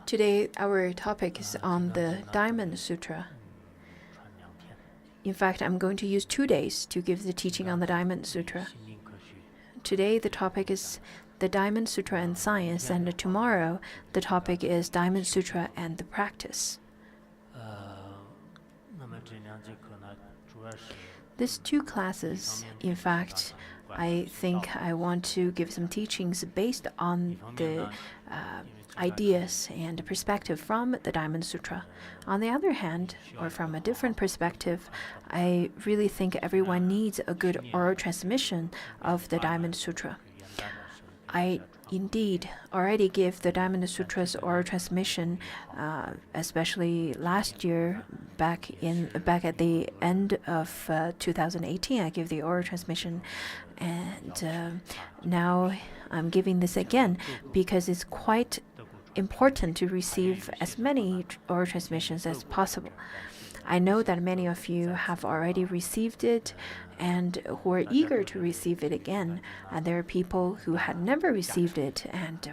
Today, our topic is on the Diamond Sutra. In fact, I'm going to use 2 days to give the teaching on the Diamond Sutra. Today, the topic is the Diamond Sutra and science, and tomorrow, the topic is Diamond Sutra and the practice. These 2 classes, in fact, I think I want to give some teachings based on the ideas and perspective from the Diamond Sutra. On the other hand, or from a different perspective, I really think everyone needs a good oral transmission of the Diamond Sutra. I indeed already gave the Diamond Sutra's oral transmission, especially last year, back at the end of 2018. I gave the oral transmission, and now I'm giving this again because it's quite important to receive as many oral transmissions as possible. I know that many of you have already received it and who are eager to receive it again. And there are people who had never received it and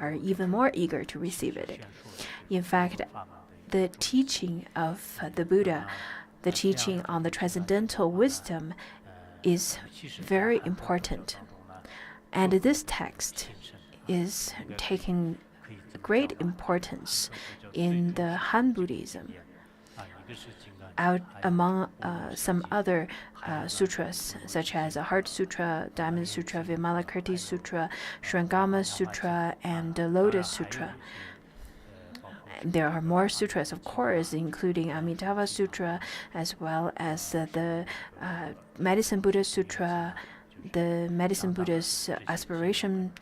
are even more eager to receive it. In fact, the teaching of the Buddha, the teaching on the transcendental wisdom, is very important. And this text is taking great importance in the Han Buddhism. Among some other sutras, such as the Heart Sutra, Diamond Sutra, Vimalakirti Sutra, Shrangama Sutra, and the Lotus Sutra. There are more sutras, of course, including Amitabha Sutra, as well as the Medicine Buddha Sutra, the Medicine Buddha's Aspiration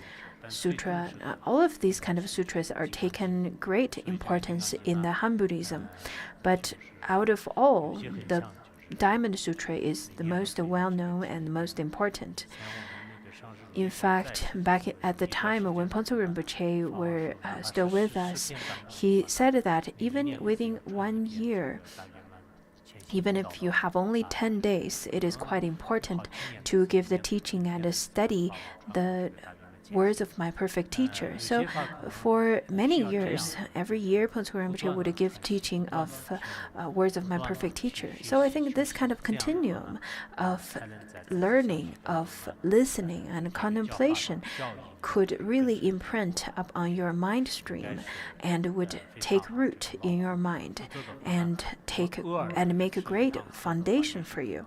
Sutra. All of these kind of sutras are taken great importance in the Han Buddhism. But out of all, the Diamond Sutra is the most well-known and the most important. In fact, back at the time when Khenpo Sodargye were still with us, he said that even within 1 year, even if you have only 10 days, it is quite important to give the teaching and study the words of my perfect teacher. So for many years, every year, Khenpo Sodargye would give teaching of words of my perfect teacher. So I think this kind of continuum of learning, of listening and contemplation could really imprint upon your mind stream and would take root in your mind and make a great foundation for you.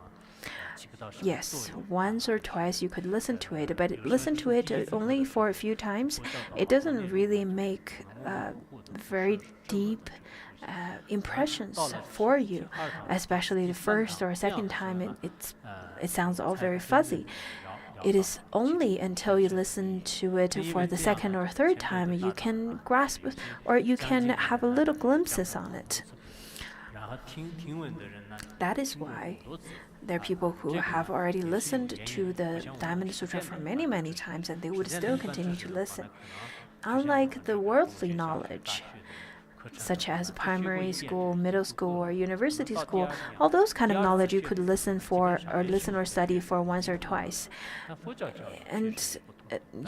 Yes, once or twice you could listen to it, but listen to it only for a few times. It doesn't really make very deep impressions for you, especially the first or second time. It sounds all very fuzzy. It is only until you listen to it for the second or third time you can grasp or you can have a little glimpses on it. That is why there are people who have already listened to the Diamond Sutra for many, many times, and they would still continue to listen. Unlike the worldly knowledge, such as primary school, middle school, or university school, all those kind of knowledge you could listen or study for once or twice. And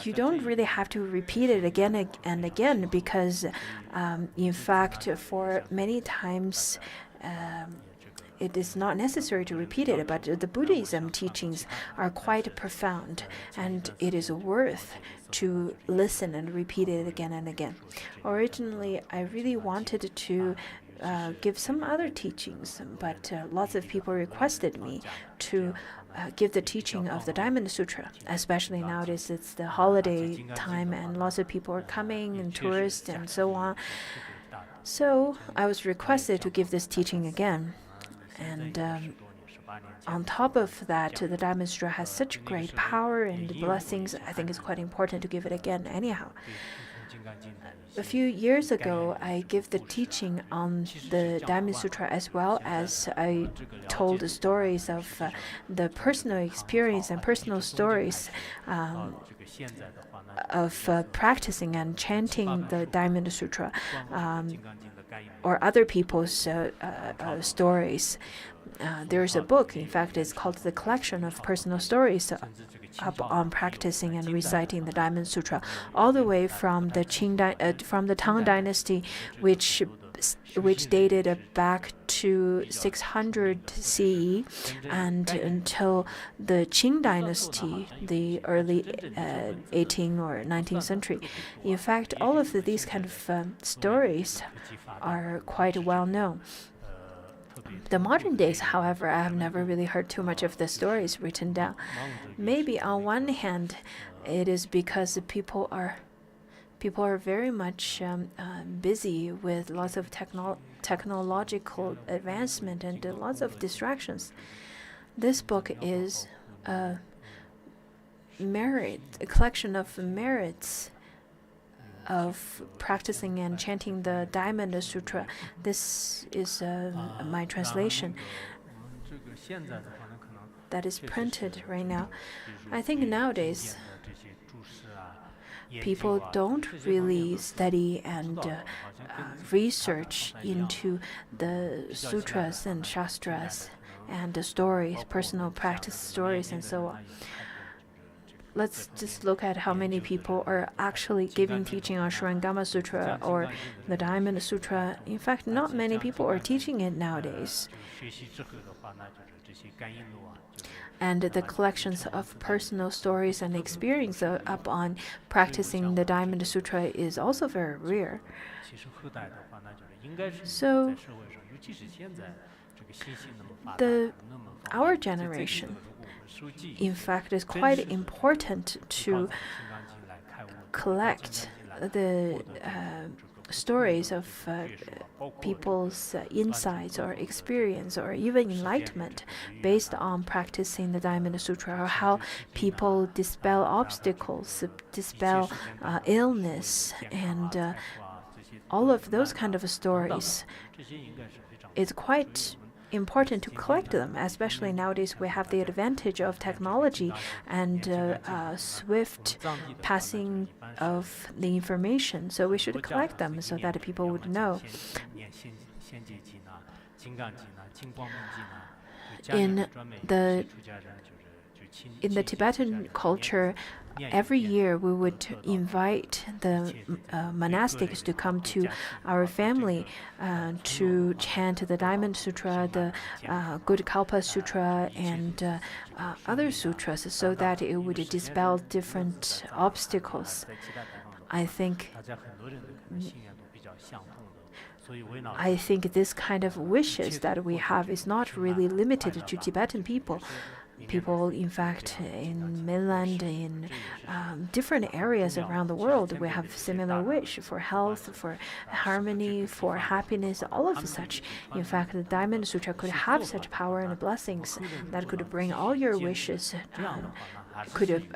you don't really have to repeat it again and again because, in fact, for many times, it is not necessary to repeat it, but the Buddhism teachings are quite profound, and it is worth to listen and repeat it again and again. Originally, I really wanted to give some other teachings, but lots of people requested me to give the teaching of the Diamond Sutra, especially nowadays it's the holiday time and lots of people are coming and tourists and so on. So I was requested to give this teaching again. And on top of that, the Diamond Sutra has such great power and blessings. I think it's quite important to give it again anyhow. A few years ago, I gave the teaching on the Diamond Sutra as well as I told the stories of the personal experience and personal stories of practicing and chanting the Diamond Sutra or other people's stories. There's a book, in fact, it's called The Collection of Personal Stories up on practicing and reciting the Diamond Sutra, all the way from the Tang Dynasty, which dated back to 600 CE, and until the Qing Dynasty, the early 18th or 19th century. In fact, all of these kind of stories are quite well known. The modern days, however, I have never really heard too much of the stories written down. Maybe on one hand, it is because people are very much busy with lots of technological advancement and lots of distractions. This book is a collection of merits of practicing and chanting the Diamond Sutra. This is my translation that is printed right now. I think nowadays people don't really study and research into the sutras and shastras and the stories, personal practice stories, and so on. Let's just look at how many people are actually giving teaching on Shakyamuni Sutra or the Diamond Sutra. In fact, not many people are teaching it nowadays. And the collections of personal stories and experience up on practicing the Diamond Sutra is also very rare. So, our generation, in fact, is quite important to collect the stories of people's insights or experience or even enlightenment based on practicing the Diamond Sutra, or how people dispel obstacles, dispel illness, and all of those kind of stories. It's quite important to collect them, especially nowadays we have the advantage of technology and swift passing of the information. So we should collect them so that people would know. In the Tibetan culture, every year we would invite the monastics to come to our family to chant the Diamond Sutra, the Good Kalpa Sutra, and other sutras, so that it would dispel different obstacles. I think this kind of wishes that we have is not really limited to Tibetan people. People, in fact, in mainland, in different areas around the world, we have similar wish for health, for harmony, for happiness, all of such. In fact, the Diamond Sutra could have such power and blessings that could bring all your wishes, could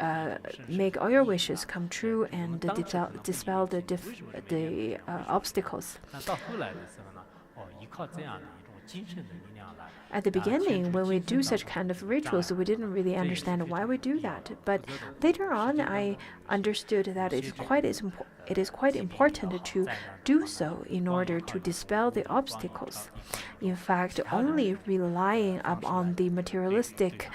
make all your wishes come true and dispel the obstacles. At the beginning, when we do such kind of rituals, we didn't really understand why we do that. But later on, I understood that it is quite important to do so in order to dispel the obstacles. In fact, only relying upon the materialistic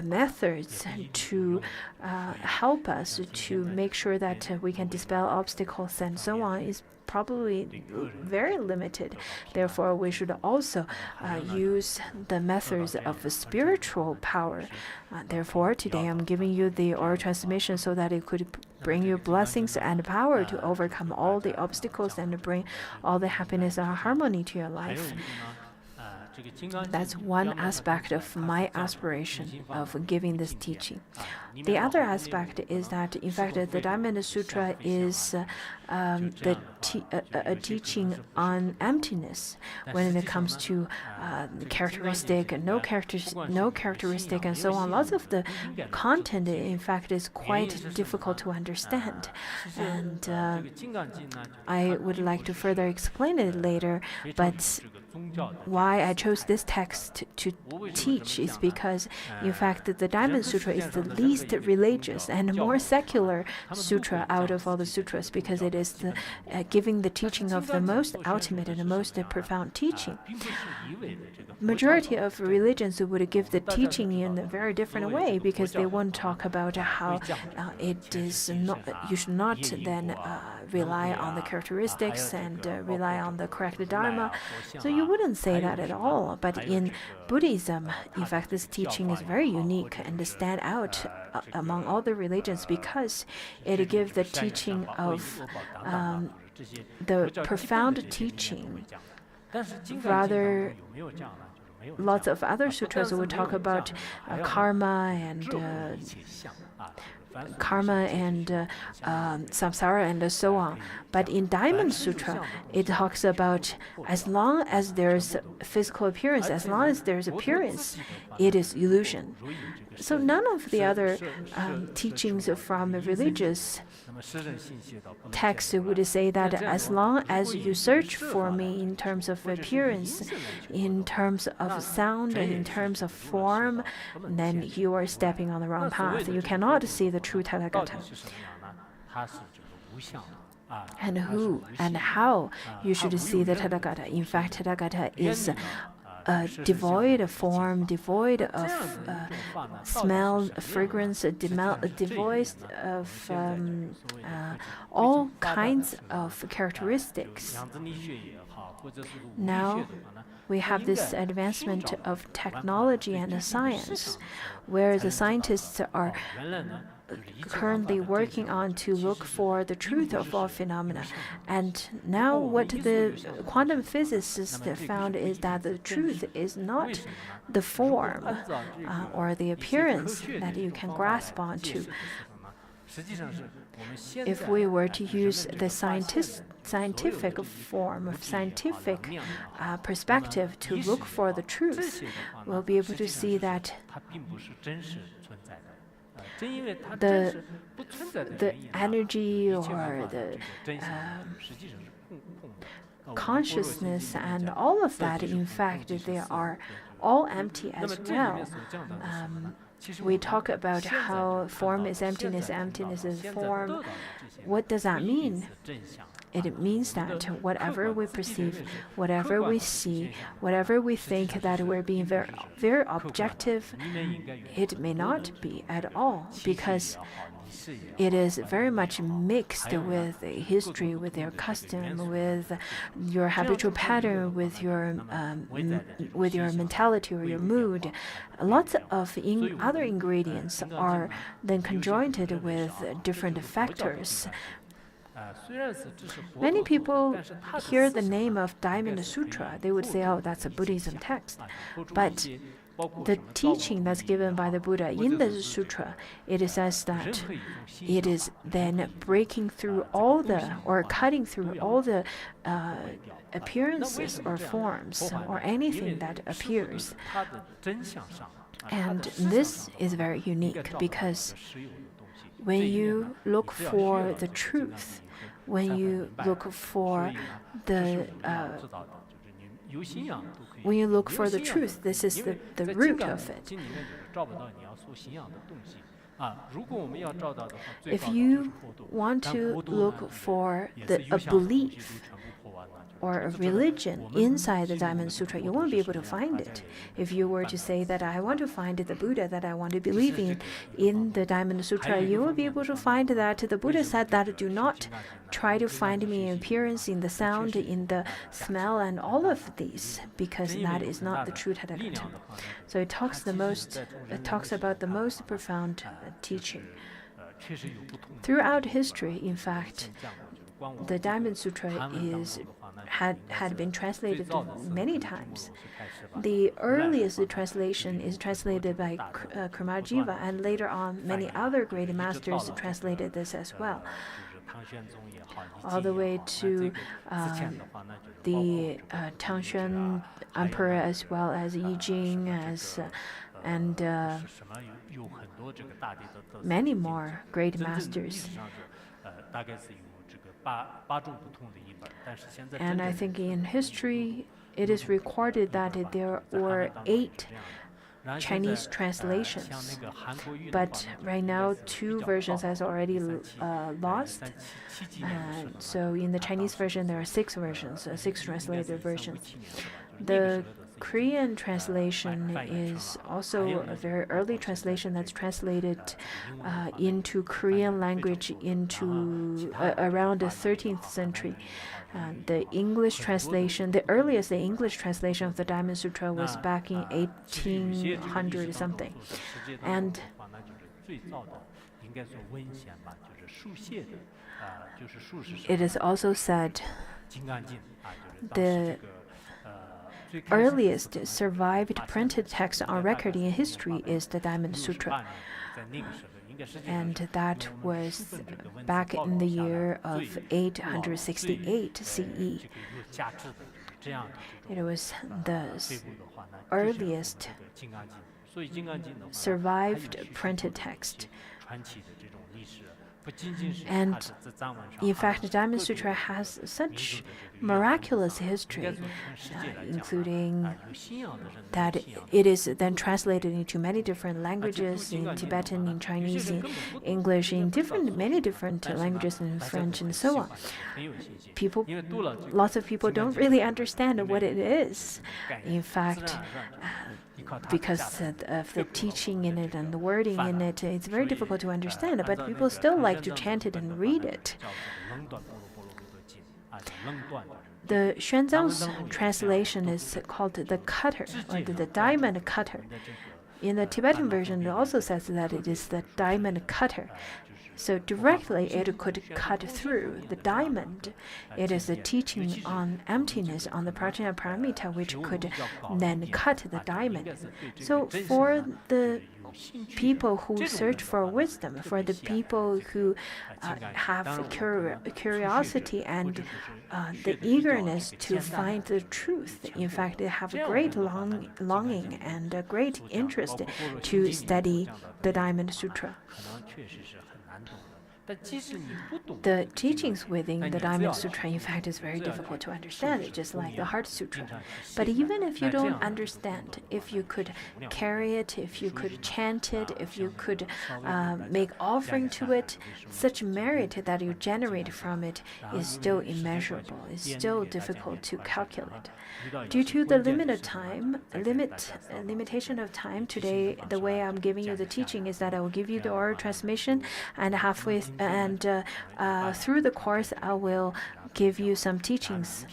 methods to help us to make sure that we can dispel obstacles and so on is probably very limited. Therefore, we should also use the methods of spiritual power. Therefore, today I'm giving you the oral transmission so that it could bring you blessings and power to overcome all the obstacles and bring all the happiness and harmony to your life. That's one aspect of my aspiration of giving this teaching. The other aspect is that, in fact, the Diamond Sutra is a teaching on emptiness when it comes to characteristic and no characteristic, and so on. Lots of the content, in fact, is quite difficult to understand, and I would like to further explain it later. But why I chose this text to teach is because, in fact, the Diamond Sutra is the least religious and more secular sutra out of all the sutras, because it is giving the teaching of the most ultimate and the most profound teaching. Majority of religions would give the teaching in a very different way, because they won't talk about how it is not. You should not then rely on the characteristics and rely on the correct dharma. So you wouldn't say that at all. But in Buddhism, in fact, this teaching is very unique and stand out among all the religions, because it gives the teaching of the profound teaching. Rather, lots of other sutras would talk about karma and samsara and so on. But in Diamond Sutra, it talks about as long as there's physical appearance, as long as there's appearance, it is illusion. So none of the other teachings from religious texts would say that as long as you search for me in terms of appearance, in terms of sound, and in terms of form, then you are stepping on the wrong path. You cannot see the true Tathagata. And who and how you should see the Tathagata. In fact, Tathagata is devoid of form, devoid of smell, fragrance, devoid of all kinds of characteristics. Now, we have this advancement of technology and science, where the scientists are currently working on to look for the truth of all phenomena. And now what the quantum physicists found is that the truth is not the form or the appearance that you can grasp onto. If we were to use the scientific form of scientific perspective to look for the truth, we'll be able to see that the energy or the consciousness and all of that, in fact, they are all empty as well. We talk about how form is emptiness, emptiness is form. What does that mean? It means that whatever we perceive, whatever we see, whatever we think that we're being very, very objective, it may not be at all, because it is very much mixed with history, with your custom, with your habitual pattern, with your mentality or your mood. Lots of other ingredients are then conjoined with different factors. Many people hear the name of Diamond Sutra, they would say, oh, that's a Buddhism text. But the teaching that's given by the Buddha in the sutra, it says that it is then breaking through all the, or cutting through all the appearances or forms or anything that appears. And this is very unique, because when you look for the truth, when you look for the truth, this is the root of it. If you want to look for a belief or a religion inside the Diamond Sutra, you won't be able to find it. If you were to say that I want to find the Buddha that I want to believe in the Diamond Sutra, you will be able to find that the Buddha said that do not try to find me in appearance, in the sound, in the smell, and all of these, because that is not the true Tathagata. So it talks about the most profound teaching. Throughout history, in fact, the Diamond Sutra is had been translated many times. The earliest translation is translated by Kurmajiva, and later on many other great masters translated this as well, all the way to the Tangxuan Emperor, as well as Yi Jing, and many more great masters. And I think in history, it is recorded that there were 8 Chinese translations, but right now 2 versions has already lost. So in the Chinese version, there are 6 versions, 6 translated versions. The Korean translation is also a very early translation that's translated into Korean language into around the 13th century. The English translation, the earliest English translation of the Diamond Sutra was back in 1800 something. And it is also said the earliest survived printed text on record in history is the Diamond Sutra. And that was back in the year of 868 CE. It was the earliest survived printed text. And in fact, the Diamond Sutra has such miraculous history, including that it is then translated into many different languages, in Tibetan, in Chinese, in English, in many different languages, in French, and so on. Lots of people don't really understand what it is. In fact, because of the teaching in it and the wording in it, it's very difficult to understand, but people still like to chant it and read it. The Xuanzang's translation is called the cutter, or the diamond cutter. In the Tibetan version, it also says that it is the diamond cutter. So directly it could cut through the diamond. It is a teaching on emptiness, on the Prajna Paramita, which could then cut the diamond. So for the people who search for wisdom, for the people who have curiosity and the eagerness to find the truth, in fact, they have a great longing and a great interest to study the Diamond Sutra. The teachings within the Diamond Sutra, in fact, is very difficult to understand, just like the Heart Sutra. But even if you don't understand, if you could carry it, if you could chant it, if you could make offering to it, such merit that you generate from it is still immeasurable. It's still difficult to calculate. Due to the limitation of time today, the way I'm giving you the teaching is that I will give you the oral transmission, and halfway through the course, I will give you some teachings.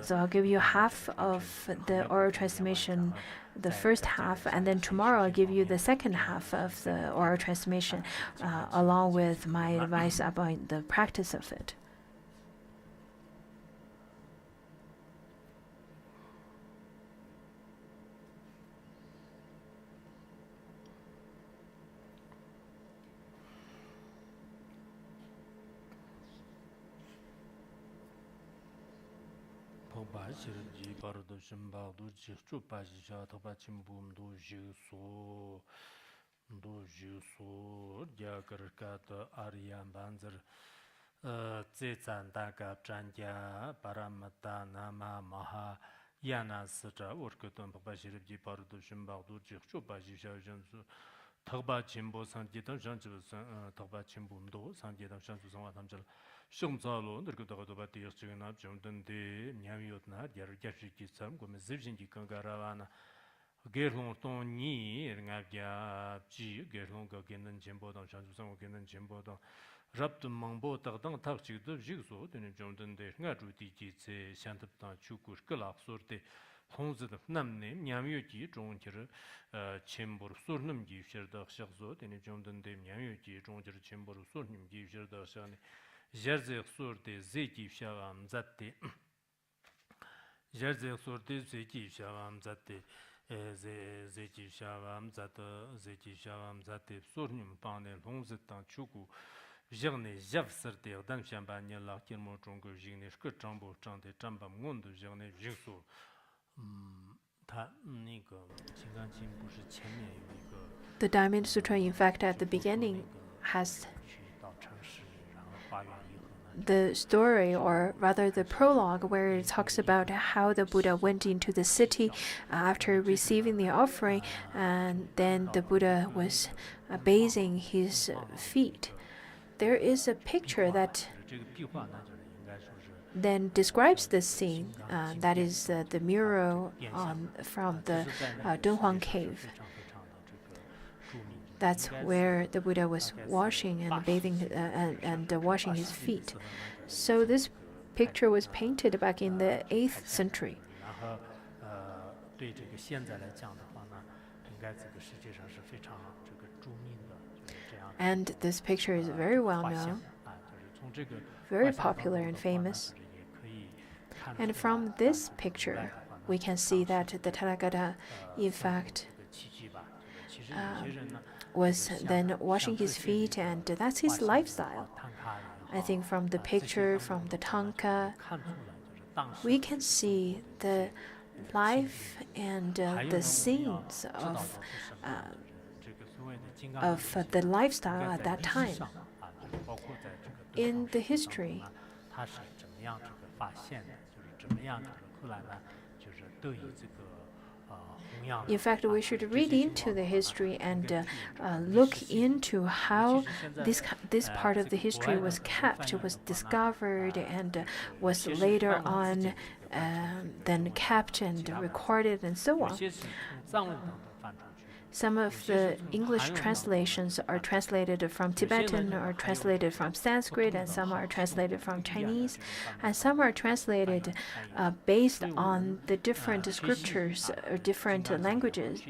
So I'll give you half of the oral transmission, the first half, and then tomorrow I'll give you the second half of the oral transmission, along with my advice about the practice of it. Shirji Bardo Shimbadu Chichu Pasha Topachim do Jisu Jakarkata Aryan Banzer Zizan Daga Janja Paramata Nama Maha Yana Sitra Urkutum Pashirji Bardo Shimbadu Chichu Pasha Jansu Togba Chimbo Sanjitan Jansu Togba Chimbumdo Sanjitan Shansu Sanwatamjal Shumzalo, the Gutobati China, Jonathan de Nyamiotna, Yarjaki Sam, Gomezivji Kangaravana, Gerlon Tony, Ringavia, G, Gerlon Gagan Jimbodan, Shansusan Gagan Jimbodan, Raptum Mambo Tardan Tarchi, the Jigsaw, and Jonathan de Ngaruti, Shantaptan Chukur, Kalak Sorte, Honza of Namne, Nyamioki, Jonker, Chamber Surnum, give Sherda Shazot, and Jonathan de Nyamioki, Jonker Chamber Surnum, give Sherda Shani. Jersey sur des Zeti Shavam Zati Jerze sorte zeki shavam zate zeki shavam zata zeki shavam zate sornyum pande longzetan chuku Jerne jav serte dan shamba ne la kirmo chonggo jigne shke chambo changde chamba ngondo jerne jingsu 他那个《金刚经》不是前面有一个 The Diamond Sutra, in fact, at the 说那 beginning 个 has 去到城市，然后花园一河呢， the story, or rather the prologue, where it talks about how the Buddha went into the city after receiving the offering, and then the Buddha was bathing his feet. There is a picture that 这个壁画呢，就是应该说是 then describes this scene. That is the mural from the 是在那个 Dunhuang 世界上是 cave. 非常非常的这个著名的， That's 应该是 where the Buddha was 大概是 washing and 80 bathing 岁 and 是 washing 80 his 岁 feet. 的那个 So this picture was painted back in the 8th century. 然后对这个现在来讲的话呢，应该这个世界上是非常这个著名的，就是这样 And this picture is very well 画像 known, 啊，就是从这个 very 画像当 popular 中 and 的话呢， famous. 就是也可以看 And 出来 from this picture, we can see that the Tathagata, in fact, 这个奇迹吧，这个其实有些人呢 was then washing his feet, and that's his lifestyle. 探卡也 I 好 think from the 这些 picture, 当 from 中 the 的话呢， tanka, 看出来就是当时 we can see the life and 还有 the 呢，我们要 scenes 知道 of 的是什么呢？就是这个所谓的金刚 of 经 the 应 lifestyle 该 at 在 that 历史 time. 上啊，就是包括在这个 In 对 the 抗史当中 history, 呢，它是怎么样这个发现的，就是怎么样就是后来呢，就是得以这个弘扬的。 in fact, we should 这 read 些情 into 况 the 呢 history 应 and 该具有这个历 look 史性。 into how 其实现在 this part of 这 the 个国 history 外的 was 很多翻 kept, 译 was 的话呢 discovered, and 这个 was 有些是 later 让我们自己 on 这个翻出这个 then 中文 kept 其 and 他的 recorded, and so 有 on. 些是从藏文当中翻出去的。 Some of the English translations are translated from Tibetan or translated from Sanskrit, and some are translated from Chinese, and some are translated based on the different scriptures or different languages.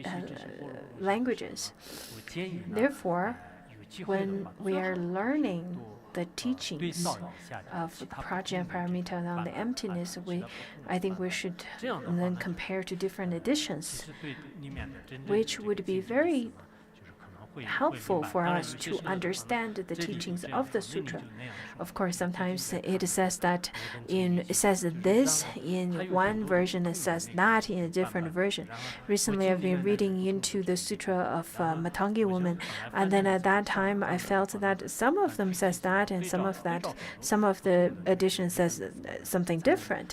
我建议呢， Therefore, 有机会的 when 话， we 最 are 好 learning the 对 teachings 照一下这个 of 其他不同 Prajna 的这 Paramita 个 on 版 the 本 emptiness, 其 we 他不同的 I think 版 we 本 should 这样的话 then 呢， compare to different 其 editions, 实对里面的真正的 which 这个 would be 经典的 very 意思呢，就是可能会 helpful 明白。 for 当然 us 有些 to 时候的话呢， understand the 这里就 teachings 这样 of the 说，那里 sutra. 就那样说。 Of course, 这就 sometimes 在 it 看 says that 每个 it 经 says 就是 this 然后 in 它有 one 很多 version, 不 it 同的 says 那 that in a 个版 different 本。 version. 然后我 Recently, 经 I've 历了 been 那个 reading 不同的 into 这 the 个 Sutra of 然后 Matangi 我就 woman, 本来发 and 现 then 呢 at 这个 that 上 time 上 I 的 felt 话呢 that some of 具 them 体 says 性 that, and 对 some 照 of 对 that, 照很多 some of 不同 the 的这个 editions 才 says 能 something 才能 different.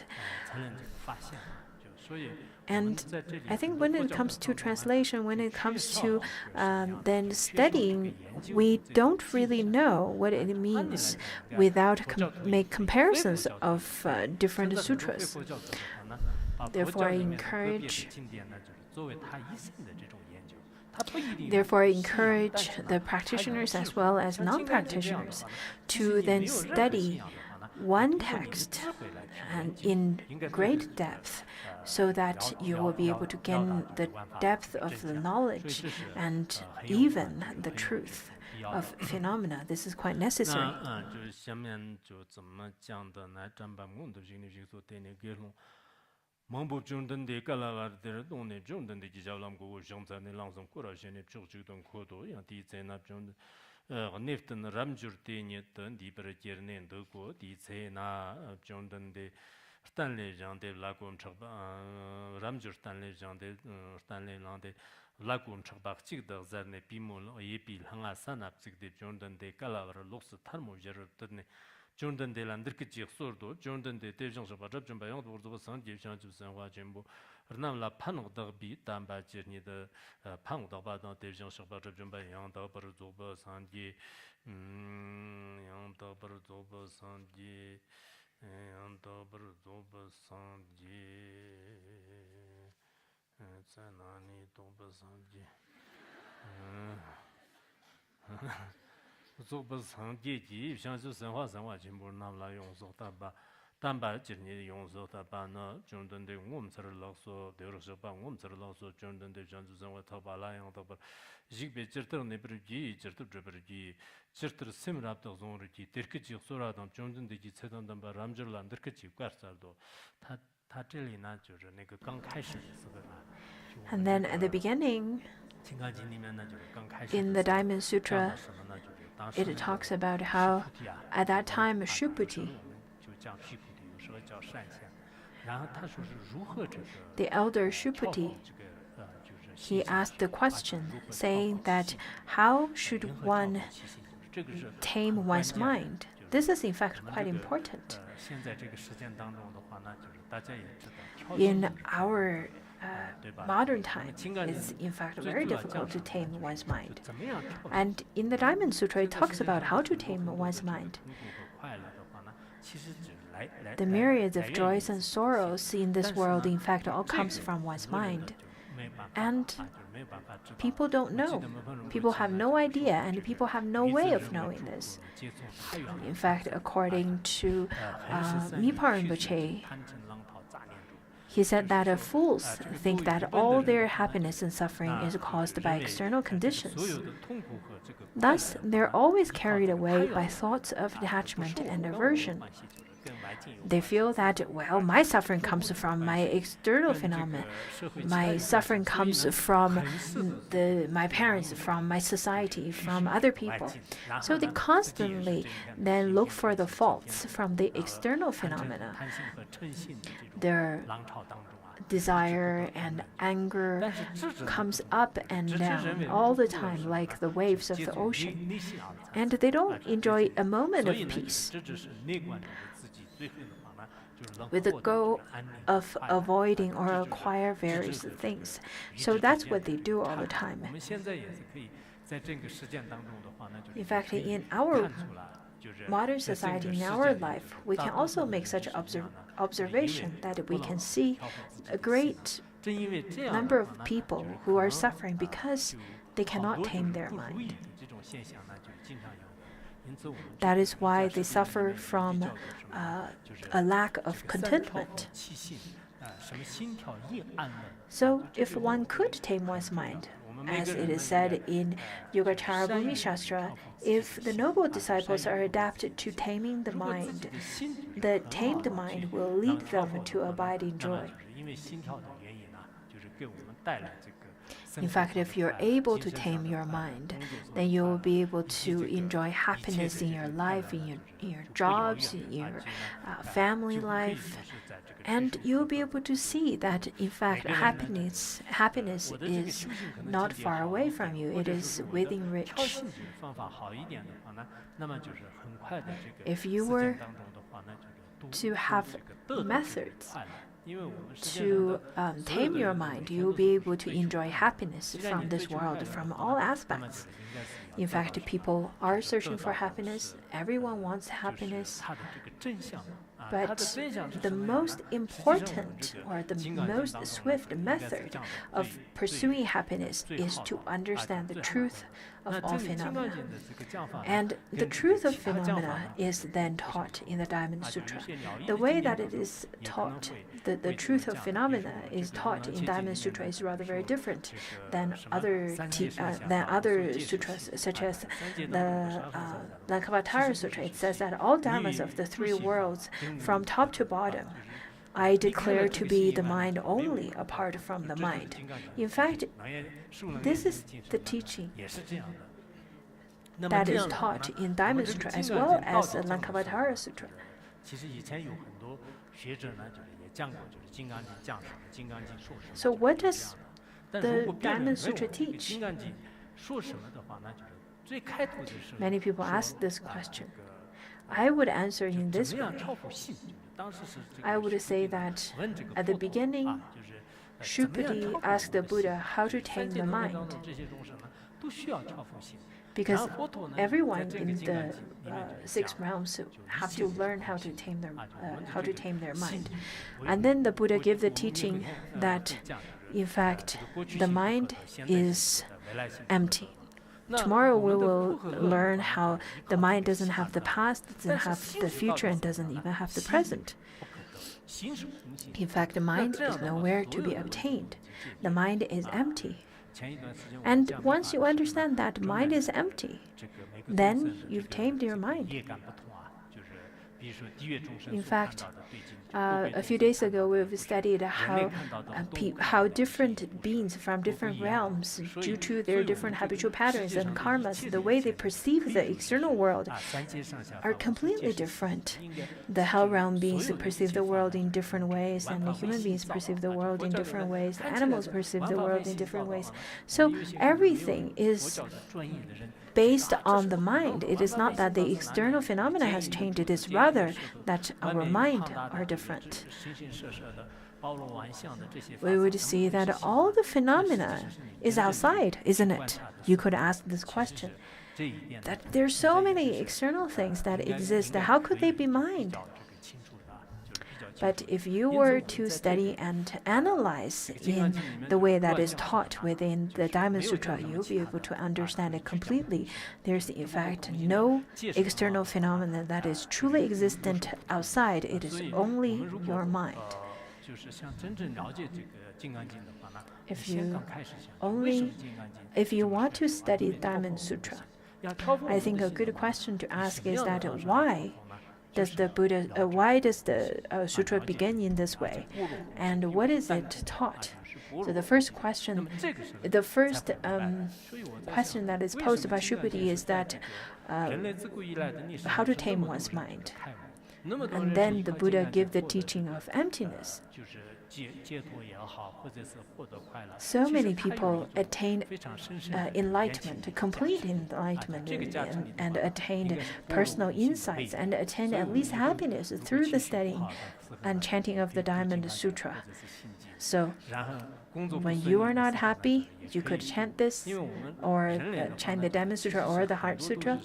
才能这个发现。就所以我们 And 在这里 I 很 think 多 when 佛 it 教 comes 徒 to 当中呢， translation, when 就 it 缺 comes 少 to 了这个什么样的， then 就缺少这个 studying, 研究 we 的这个 don't 精 really 神。 know what it 按理来 means 讲应该 without 佛教徒 make 非佛 comparisons 教徒 of 现 different 在很多非 sutras. 佛教徒的话呢，把佛 Therefore, 教 I 里面的个别的 encourage 经典呢，就是作为他一生的这种研究，他不一定 Therefore, I 信仰，但 encourage 是呢， the 他有 practitioners 智 as 慧。 well as 像金刚经这样的 non-practitioners 话呢，即使 to 你没 then 有任何信 study 仰的话呢， one 通过你的 text 智慧来去研 and 究， in 应该对这 great 个 depth, so that you will be able to 了 gain 达 the 这个万法 depth 的 of 真 the 相。所以 knowledge 这是 and 很有 even 很 the 有这 truth 个必要 of 的。 phenomena. This is quite necessary. 那就是下面就怎么讲的呢？咱把我们的经历去做对那个龙，蒙不中等的格拉瓦的东呢，中等的几家啷个我想在那啷上过了些呢，就这段可多样的在那中的。那份ram jur的呢，等地边儿呢，德国的在那中等的。 Stanley 这样的拉贡车吧，ram jur Stanley 这样的，Stanley 那的拉贡车吧，这个在那比莫了，也比汉阿三那这个的中等的格拉瓦洛斯塔莫杰尔的呢，中等的兰德克吉索多，中等的对象是把这准备样子，我这个三级像就生活全部。 那么，潘诺德比丹巴吉尼的潘诺德巴当对象是把这准备样到不是做不三级，样到不是做不三级。 样到不是做不上级，在哪里都不上级，做不上级，像是生活全部拿来用手打吧，蛋白质你用手打吧呢，中等的我们这儿老说，对了是吧？我们这儿老说中等的像是生活淘宝那样的吧，一边接着那边记，接着这边记。 Çırtır simrapta zonraki terkici soradan jondundaki sedandan ba ramjırlan derkici qarsaldo ta 它这里呢就是那个刚开始的4个呢， And then at the beginning, 金刚经里面呢就是刚开始 in the Diamond Sutra, 什么呢？就是当时 it talks about how at that time 我 Shuputi, 们就叫须菩提，有时候叫善现。然后他说是如何这个 the elder Shuputi, 这个就是 he asked the question, saying that how should one 这个是 tame one's mind? This is in fact quite important. 现在这个实践当中的话呢，就是大家也知道， In our modern time, it's in fact very difficult to tame one's mind. 怎么样跳 And in the Diamond Sutra, it talks about how to tame one's mind. 痛苦和快乐的话呢，其实只来 The myriads of joys and sorrows in this world, in fact, all comes from one's mind. And people don't know. People have no idea, and people have no way of knowing this. In fact, according to Mipa Rinpoche, he said that fools think that all their happiness and suffering is caused by external conditions. Thus, they're always carried away by thoughts of detachment and aversion. They feel that, well, my suffering comes from my external phenomena. My suffering comes from my parents, from my society, from other people. So they constantly then look for the faults from the external phenomena. Their desire and anger comes up and down all the time like the waves of the ocean. And they don't enjoy a moment of peace, with the goal of avoiding or acquire various things. So that's what they do all the time. In fact, in our modern society, in our life, we can also make such observation that we can see a great number of people who are suffering because they cannot tame their mind. That is why they suffer from a lack of contentment. So if one could tame one's mind, as it is said in Yogacara Bhumi Shastra, if the noble disciples are adapted to taming the mind, the tamed mind will lead them to abiding joy. In fact, if you're able to tame your mind, then you will be able to enjoy happiness in your life, in your jobs, in your family life. And you will be able to see that, in fact, happiness is not far away from you. It is within reach. If you were to have methods to tame your mind, you will be able to enjoy happiness from this world, from all aspects. In fact, people are searching for happiness. Everyone wants happiness. But the most important or the most swift method of pursuing happiness is to understand the truth of all phenomena. And the truth of phenomena is then taught in the Diamond Sutra. The way that it is taught, the truth of phenomena is taught in Diamond Sutra is rather very different than other sutras, such as the Lankavatara Sutra. It says that all dhammas of the three worlds, from top to bottom, I declare to be the mind only, apart from the mind. In fact, this is the teaching that is taught in Diamond Sutra as well as the Lankavatara Sutra. So what does the Diamond Sutra teach? Many people ask this question. I would answer in this way. I would say that at the beginning, Shuputi asked the Buddha how to tame the mind. Because everyone in the 6 realms have to learn how to tame their mind. And then the Buddha gave the teaching that, in fact, the mind is empty. Tomorrow we will learn how the mind doesn't have the past, doesn't have the future, and doesn't even have the present. In fact, the mind is nowhere to be obtained. The mind is empty. And once you understand that mind is empty, then you've tamed your mind. In fact, a few days ago, we've studied how different beings from different realms, due to their different habitual patterns and karmas, the way they perceive the external world are completely different. The hell realm beings perceive the world in different ways, and the human beings perceive the world in different ways. The animals perceive the world in different ways. So everything is based on the mind. It is not that the external phenomena has changed, it is rather that our mind are different. We would see that all the phenomena is outside, isn't it? You could ask this question. That there's so many external things that exist, how could they be mind? But if you were to study and analyze in the way that is taught within the Diamond Sutra, you'll be able to understand it completely. There's in fact no external phenomenon that is truly existent outside. It is only your mind. If you want to study Diamond Sutra, I think a good question to ask is that why does the sutra begin in this way, and what is it taught? So the first question that is posed by Shubudi is that how to tame one's mind, and then the Buddha gave the teaching of emptiness. So many people attained enlightenment, complete enlightenment, and attained personal insights, and attained at least happiness through the studying and chanting of the Diamond Sutra. So when you are not happy, you could chant this, or chant the Diamond Sutra or the Heart Sutra.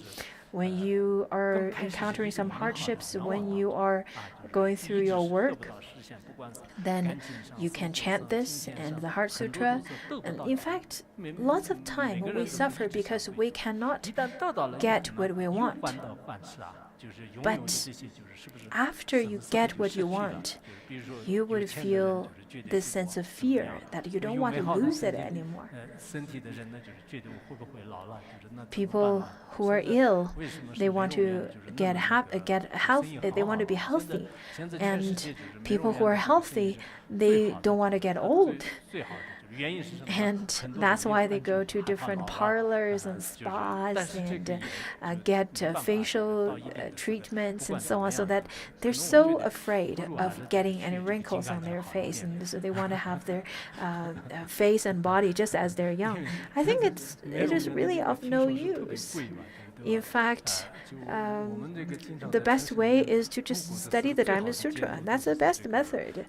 When you are encountering some hardships, when you are going through your work, then you can chant this and the Heart Sutra. And in fact, lots of time we suffer because we cannot get what we want. But after you get what you want, you would feel this sense of fear that you don't want to lose it anymore. People who are ill, they want to get healthy. They want to be healthy, and people who are healthy, they don't want to get old. And that's why they go to different parlors and spas and get facial treatments and so on, so that they're so afraid of getting any wrinkles on their face, and so they want to have their face and body just as they're young. I think it is really of no use. In fact, the best way is to just study the Diamond Sutra. That's the best method.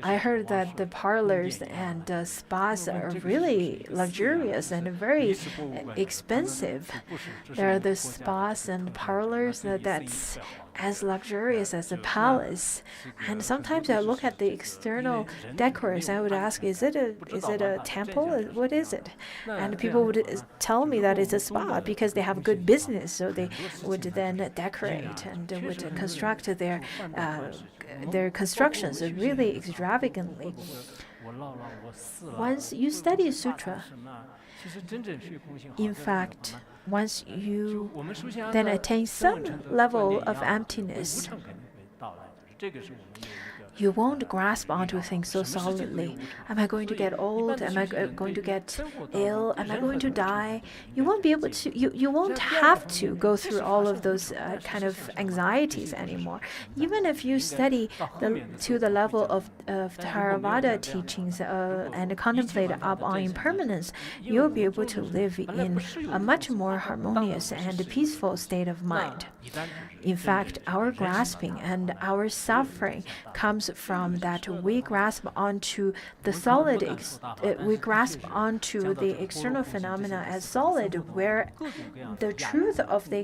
I heard that the parlors and spas are really luxurious and very expensive. There are the spas and parlors that's as luxurious as a palace. And sometimes I look at the external decors. I would ask, is it a temple? What is it? And people would tell me that it's a spa because they have good business. So they would then decorate and would construct their constructions really extravagantly. Once you study sutra, in fact, once you then attain some level of emptiness, you won't grasp onto things so solidly. Am I going to get old? Am I going to get ill? Am I going to die? You won't be able to, you won't have to go through all of those kind of anxieties anymore. Even if you study to the level of Theravada teachings and contemplate up on impermanence, you'll be able to live in a much more harmonious and peaceful state of mind. In fact, our grasping and our suffering comes from that we grasp onto the solid, we grasp onto the external phenomena as solid, where the truth of the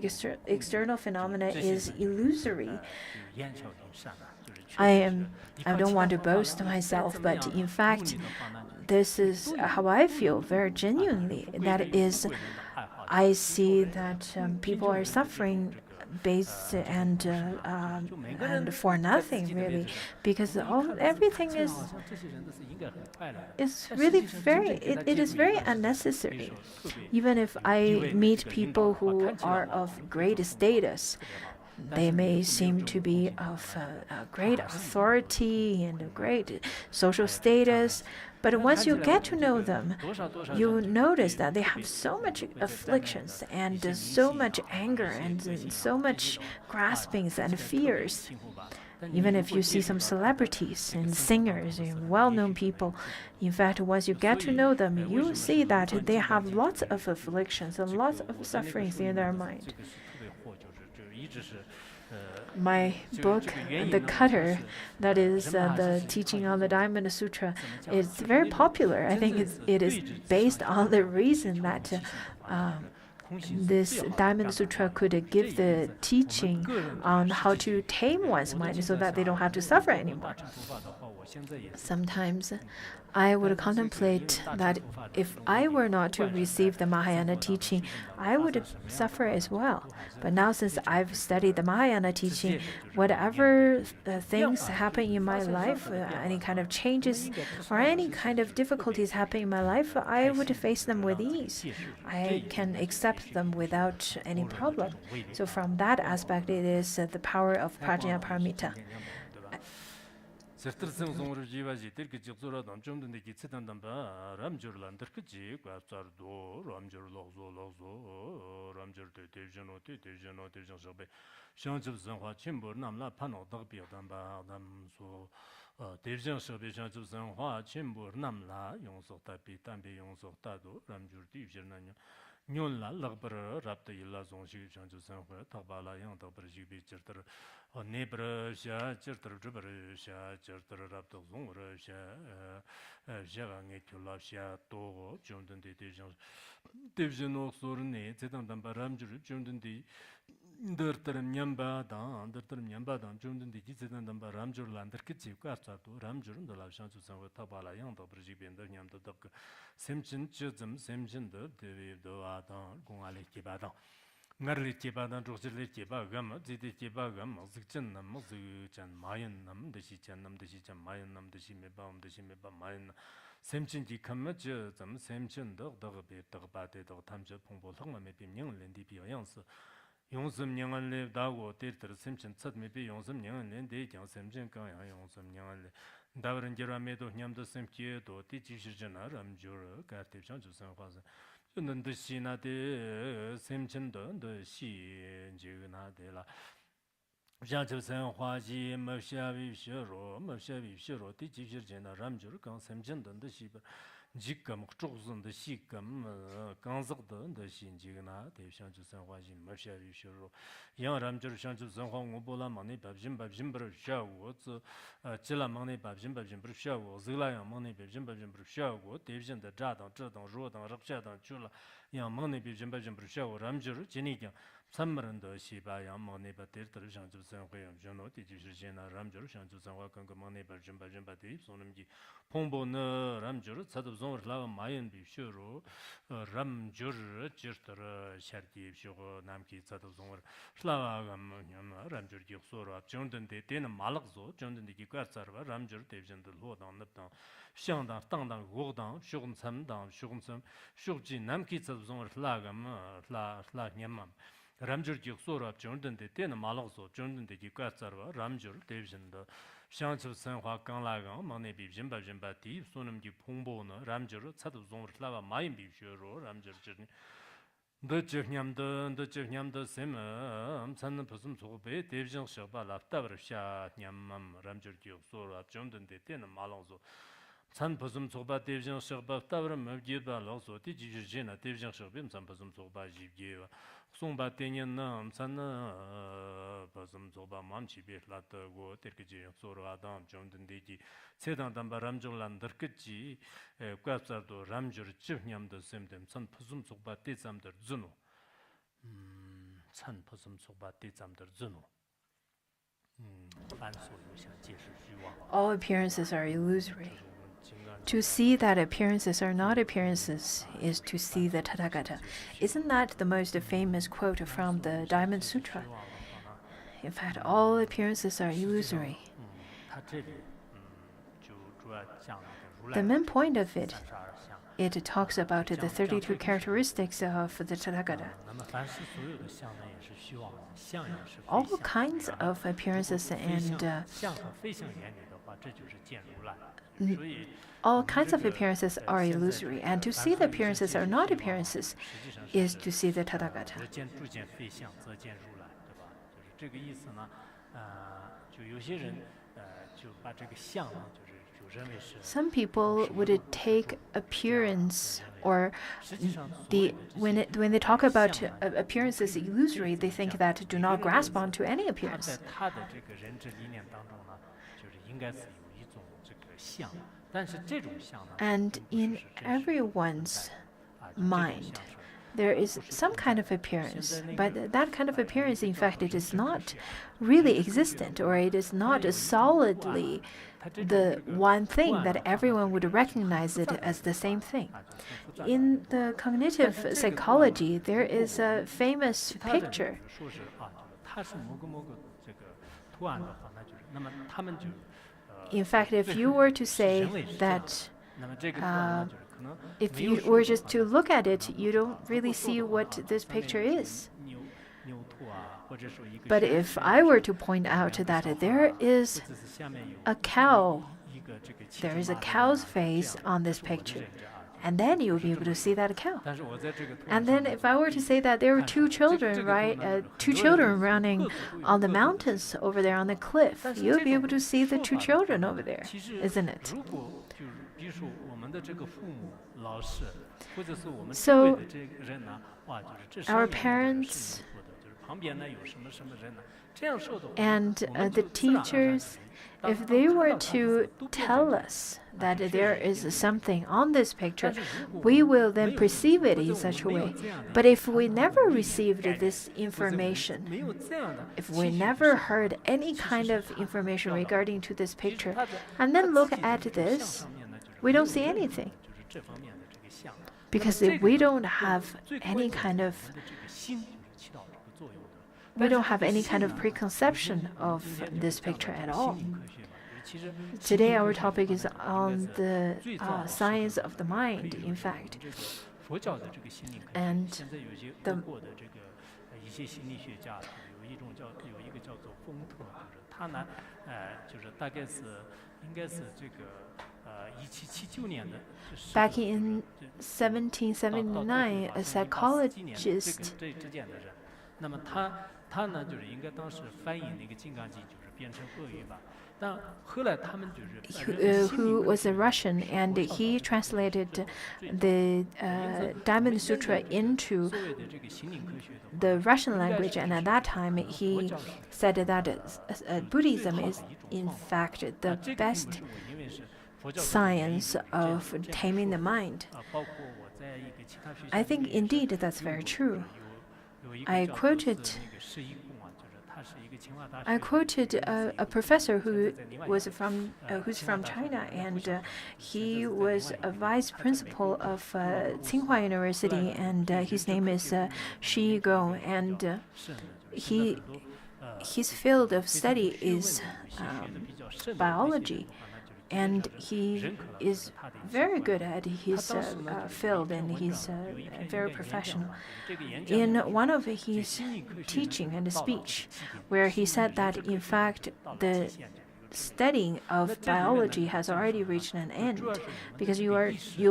external phenomena is illusory. I don't want to boast myself, but in fact, this is how I feel very genuinely. That is, I see that people are suffering based and for nothing really, because everything is really it is very unnecessary. Even if I meet people who are of great status, They may seem to be of great authority and a great social status, but once you get to know them, you notice that they have so much afflictions and so much anger and so much graspings and fears. Even if you see some celebrities and singers and well-known people, in fact, once you get to know them, you see that they have lots of afflictions and lots of sufferings in their mind. My book, The Cutter, that is the teaching on the Diamond Sutra, is very popular. I think it is based on the reason that this Diamond Sutra could give the teaching on how to tame one's mind so that they don't have to suffer anymore. Sometimes I would contemplate that if I were not to receive the Mahayana teaching, I would suffer as well. But now, since I've studied the Mahayana teaching, whatever things happen in my life, any kind of changes or any kind of difficulties happen in my life, I would face them with ease. I can accept them without any problem. So from that aspect, it is the power of Prajna Paramita. Nyonla lagbara rabda illa zongshi chanchu sankhwa takbala yang takbara jikbi jirtar nebra sha jirtar jibara sha jirtar rabda zongra sha shaga nge kyulab sha togo chomdandi devjin oksorne zedang damba ramjur chomdandi ndartaram nyamba dang chomdandi ki zedang damba ramjur landar kitsi kwartsatu ramjur ndalab chanchu sankhwa takbala yang takbara jikbi ndar nyamda dabka semchin chizim semchin devi doadang gongale kibadang ngarli kibadang jokjirli kibagam zidi kibagam zikchin nam zichan mayan nam deshi chan mayan nam deshi meba mayan semchin ki kamma chizim semchin dagbe dagbate tamche pongbo lhagma mebi nyang lendi bi yansi yongsim nyangan le dago tertar semchin tsat mebi yongsim nyangan lendi kyang semchin kaya yongsim nyangan le Davran Jerame Nyamda Semki do teach Jana Ramjur Kartip Chanchu Sankhasa. The Shina de Semchendo, the Shi Jigna de la Janchu Sanhuaji, Moshavi Shiro, teach Jana Ramjur, Kan Semchendo, the Shiba. Jikam, Chokzon, the Shikam, Kanzak, the Shinjigna, the Shanchu Sanhuaji, Moshavi Shiro. Young Ramjur Shanchu Sanhong, Bola Mani, Babjim Shawo, Chilla Mani, Babjim Shawo, Zilaya Mani, Babjim Shawo, Division the Jadon, Jadon, Rodan, Rakshadan, Chula, Young Mani, Babjim Shawo, Ramjur, Jenigan, Summer the Shiba, Young Mani, but theatre Shanchu Sanhuayam, Jono, Tijana Ramjur, Shanchu Sanhuakan, Mani, Babjim Badi, Sonamji, Pombo, Ramjur, Sadozon, Lava Mayan, Bishuru, Ramjur, Chester, Sharki, Shiro, Namki, Sadozon, Slavagam, Ramjur, Yoksoro, Jondan, the Ten Malakzo, Jondan, the Gigatsarva, Ramjur, Division, the Lord on the town, Shandan, Tandan, Godan, Shugun Sam, down, Shugun Sam, Shukji, Namki, Sadozon, Flagam, Flag Yamam. Ramjur Yoksoro, Jondan, the Ten Malakzo, Jondan, the Gigatsarva, Ramjur, Division, the Shanchu Sanhua Kanglagan, Manebi, Jimba Jimbati, Sunum Gi Pungbona, Ramjur, Sadozon, Slava, Mayimbi, Shuro, Ramjur Journey. The Chechnyam the Sim, San Pusum Sobe, Division Shaba, Laftaver Sha, Nyamam, Ramjur Yoksoro, Jondan, the Ten Malonzo. San Pusum Soba, Division Shaba, Taver, Mavgiba, also, Tijina, Division Shabim, San Pusum Soba, Jiva. Sumba Tenyan Sana Pasum Soba Mamchi Lat Go Terkiji, Soro Adam, Jondan Digi, Sedan Damba Ramjul and Derkiji, Quasardo Ramjur Chifnyam the Simdem, San Pasum Soba Tizam der Zuno. San Pasum Soba Tizam der Zuno. All appearances are illusory. To see that appearances are not appearances is to see the Tathagata. Isn't that the most famous quote from the Diamond Sutra? In fact, all appearances are illusory. The main point of it it talks about the 32 characteristics of the Tathagata. 那么凡是所有的相呢，也是虚妄的，相也是非 All 相。 kinds of appearances 非 and 相相和非相眼里的话，这就是见如来。所以 all kinds of appearances are illusory, and to see the appearances are not appearances 实际上 is to see the Tathagata. 则见诸见非相，则见如来，对吧？就是这个意思呢。就有些人就把这个相呢，就认为是 Some people would take appearance or 实际上 when they talk about appearances illusory, they think that do not grasp onto any 他 appearance. 在他的这个人之理念当中呢，就是应该是有一种这个相，但是这种相呢， And 并 in 不是真实 everyone's 这种 mind, 相是 there is some kind of appearance, but that kind of appearance, in fact, it is not really existent, or it is not solidly the one thing that everyone would recognize it as the same thing. In the cognitive psychology, there is a famous 他的 picture. 说是就是他是某个这个图案的话，那就是那么他们就 In fact, if you were to say that 那么这个图案呢，就是可能 if you were just to look at it, you don't really see what this picture is. 牛兔啊，或者说一个 But if I were to point out that there is 这是下面有 a cow, 一个这个 there is a cow's face on this picture, and then you'll be able to see that cow. 但是我在这个图案 And then if I were to say that there were two children, right, two children running on the mountains over there on the cliff, you'll be able to see the two children over there, 其实 isn't it? 如果就是比如说我们的这个父母、老师，或者是我们 So, 周围的这个人呢，哇，就是这上 our 面呢就是 parents 是你做的，就是旁边呢有什么什么人呢？这样说的话， And 我们 the 就自然而然 teachers, 当 if they 当看 were 到他们 to 都变 tell 成 us that there is something on this picture, 但是如果 we will 没 then 有 perceive it 或 in 者我 such a 们没有 way. 这样的 But 一 if 个 we 传统 never 的 received 概念 this 或者 information, 没有这样的 if 期 we 许的 never 时候 heard any 其实 kind 是 of 他 information 要的 regarding to this 其实 picture, 他的 and 他 then 自 look 己的 at 这个相 this, 上面呢，就是 we 没 don't 有 see 任何 anything. 就是这方面的这个相。那么 Because 这 if 个 we 呢 don't 就 have 最 any 关键 kind 的 of 我们的这个心就是起到这个作用的。 we 但是 don't 这 have 个 any 心 kind of 呢， preconception 今 of 天 this 就是讲 picture 到 at 这个 all. 心理科学嘛，就是其实 Today 心理 our 科学的话 topic 呢 is 就应该 on 是 the 最早的时候 science 呢 of the 可以 mind, 说 in 是我们 fact. 这个佛教的这个心理科学， And 现在有一些 the 德国的这个一些心理学家，有一个叫做丰特，就是他呢，就是大概是应该是这个1779年的。 Back in 1779, a psychologist 这之间的人，那么他呢，就是应该当时翻译那个《金刚经》，就是变成俄语版。但后来他们就是who was a Russian, and he translated the Diamond Sutra into 所谓的这个心灵科学的 the Russian language, and at that time he said that Buddhism is in fact the 这个并 best 不是我因为是佛教的 science 这样 of 这样 taming the 说 mind. 包括我在一个其他学校 I 里 think 面也是 indeed that's very true. 有一个 I 叫做 quoted 是那个释义供啊，就是他是一个清华大学 I 的 quoted a professor who 现在在另外一 was 个 from who's 清华 from 大学 China, 的副 and 校长 he 现在在 was 另外 a 一个 vice 他在美 principal 国 of 公司 Tsinghua University, and his name is Shi Gong, and 肾的，就是 he 现在很多 his field of 非常 study 有学问 is 的有些学的比较深的这些 biology, 人的话，那就是基本 and 上是 he 认可了 is 他的一些 very 观 good 点。 at 他 his 当时呢，就是有 field, 一篇 and 文 he's 章，有一篇 very 应该演讲 professional. 吧，这个演讲 In 呢，就是 one of 对 his 心理科学呢 teaching and 到达了 speech, 极点 where he 心 said 理 that 这 in 科学 fact 到了 the 极限，就是有这个 studying of biology has already reached an end, because you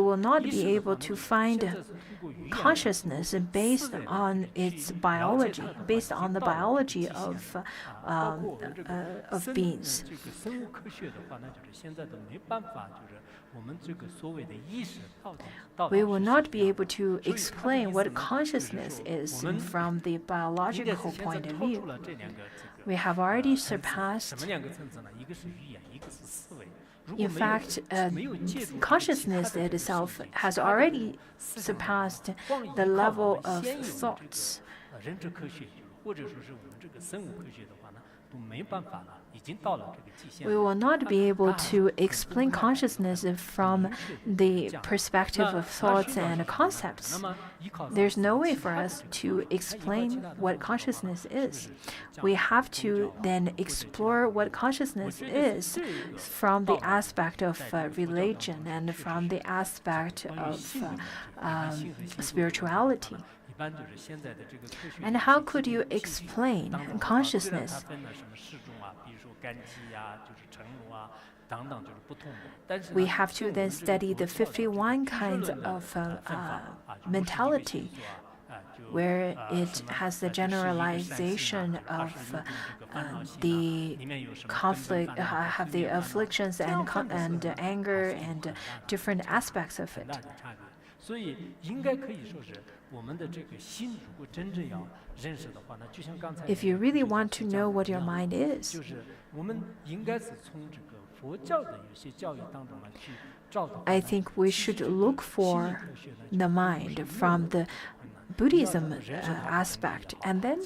will not be able to find consciousness based on its biology, based on the biology of beings. 这个生物科学的话，那就是现在都没办法，就是我们这个所谓的意识到底 We will 是 not 什么 be 样 able to 所以他的意 explain 思 what 呢，就是 consciousness 说 is 我们 from the 应该是 biological 现在 point of 超 view. 出了这两个这个 We have already 层次 surpassed. 什么两个层次呢？一个是语言，一个是思维。如果 In 没有 fact, 没有借助这个其他 consciousness 的这个 itself 信息 has 其他的 already 思想的话 surpassed 光依 the 靠我 level 们 of 现有的这个 thoughts. 认知科学，就是或者说是我们这个生物科学的话呢，都没办法了。We will not be able to explain consciousness from the perspective of thoughts and concepts. There's no way for us to explain what consciousness is. We have to then explore what consciousness is from the aspect of religion and from the aspect of spirituality. And how could you explain consciousness? We have to then study the 51 kinds of mentality, where it has the generalization of the conflict, have the afflictions and anger and different aspects of it. If you really want to know what your mind is, I think we should look for the mind from the Buddhism aspect, and then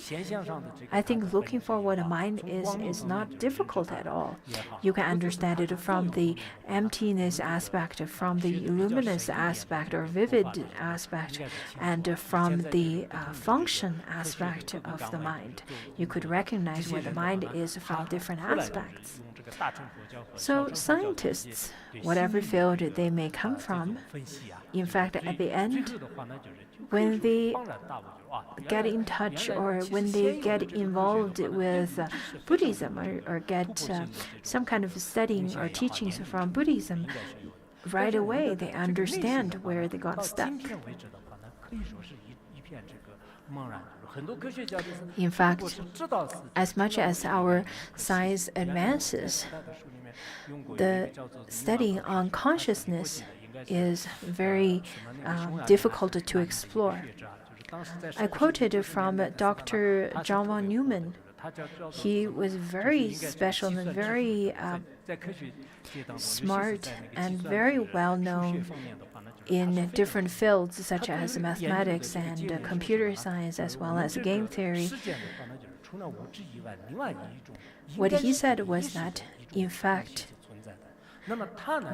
I think looking for what a mind is not difficult at all. You can understand it from the emptiness aspect, from the luminous aspect or vivid aspect, and from the function aspect of the mind. You could recognize what the mind is from different aspects. So scientists, whatever field they may come from, in fact, at the end, when they get in touch or when they get involved with Buddhism or get some kind of studying or teachings from Buddhism, right away they understand where they got stuck. In fact, as much as our science advances, the studying on consciousness is very difficult to explore. I quoted from Dr. John von Neumann. He was very special and very smart and very well known in different fields such as mathematics and computer science as well as game theory. What he said was that, in fact,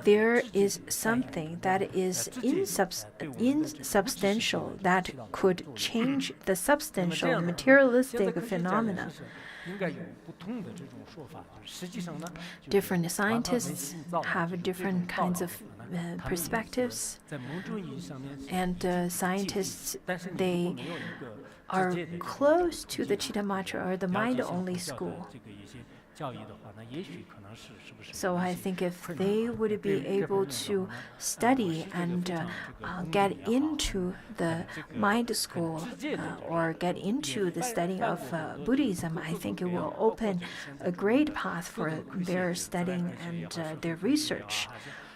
there is something that is insubstantial that could change the substantial materialistic phenomena. Different scientists have different kinds of perspectives, and scientists, they are close to the Chittamatra or the mind-only school. So I think if they would be able to study and get into the mind school or get into the study of Buddhism, I think it will open a great path for their studying and their research.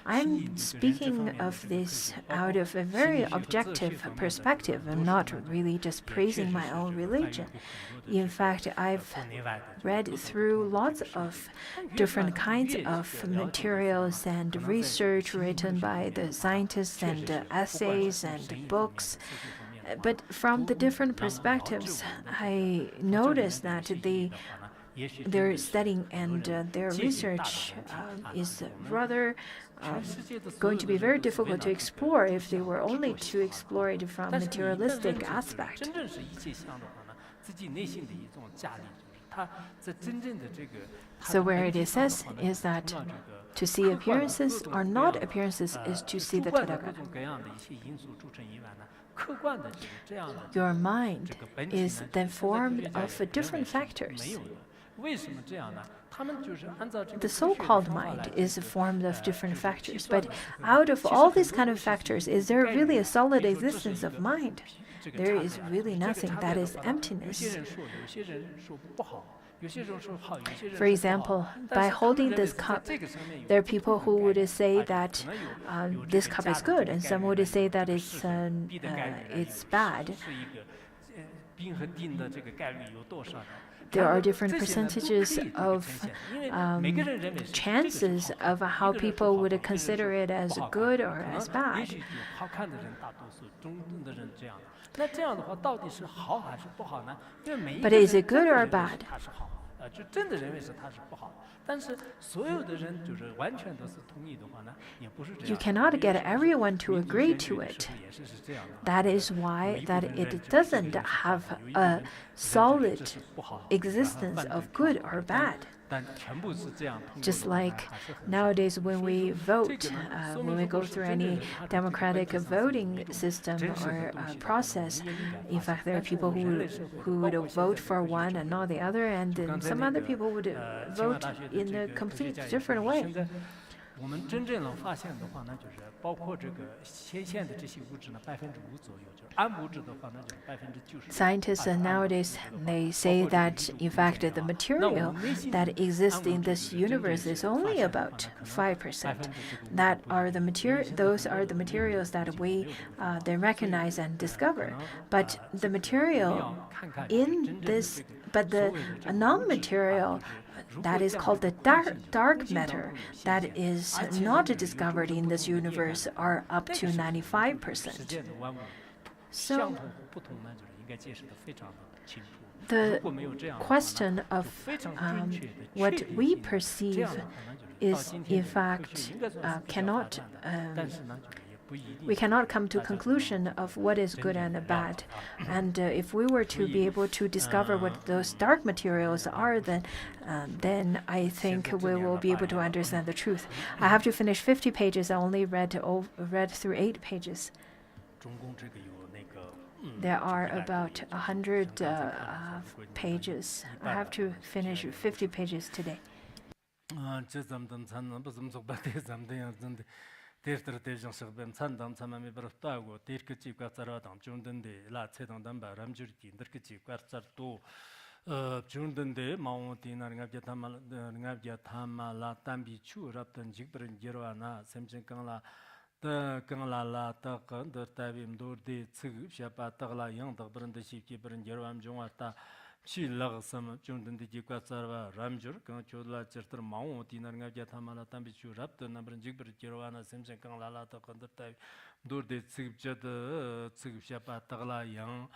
I'm speaking of this out of a very objective perspective. I'm not really just praising my own religion. In fact, I've read through lots of different kinds of materials and research written by the scientists and essays and books. But from the different perspectives, I noticed that their studying and their research is rather going to be very difficult to explore if they were only to explore it from materialistic aspect. So where it says is that to see appearances or not appearances is to see the Tathagata. Your mind is then formed of different factors. The so-called mind is formed of different factors, but out of all these kind of factors, is there really a solid existence of mind? There is really nothing. That is emptiness. For example, by holding this cup, there are people who would say that this cup is good, and some would say that it's bad. There are different percentages of chances of how people would consider it as good or as bad. But is it good or bad? 就真的认为是它是不好。但是所有的人就是完全都是同意的话呢，也不是这样。 You cannot get everyone to agree to it. That is why that it doesn't have a solid existence of good or bad. Just like nowadays when we vote, when we go through any democratic voting system or process, in fact, there are people who would vote for one and not the other, and then some other people would vote in a completely different way. 我们真正能发现的话呢，就是包括这个先现的这些物质呢，5%左右，就是暗物质的话呢，就是90%。Scientists nowadays they say that in fact the material that exists in this universe is only about 5%. That are the those are the materials that we then recognize and discover. But the material in this, but the non-material that is called the dark matter that is not discovered in this universe are up to 95%. So the question of what we perceive is in fact we cannot come to a conclusion of what is good and bad. And if we were to be able to discover what those dark materials are, then I think we will be able to understand the truth. I have to finish 50 pages. I only read through 8 pages. There are about 100 pages. I have to finish 50 pages today. Terter tejang shirbem tsandam tsamami baraftago terkichi kwatsaradam chundende la tsedang damba ramjurki nderkichi kwatsarto chundende mawti nar ngabja thama la tambi chu raptan jikbren jirwana semchen kangla ta kangla la ta qandar tabim dorde tsig shapa tagla yang dagbrand shipki bren jirwam jongwarta chi lag sam chundende jikwatsarwa ramjur kang chodla chertar mawti nar ngabja thama la tambi chu raptan nabren jikbren jirwana semchen kangla la ta qandar tabim dorde tsig jad tsig shapa tagla yang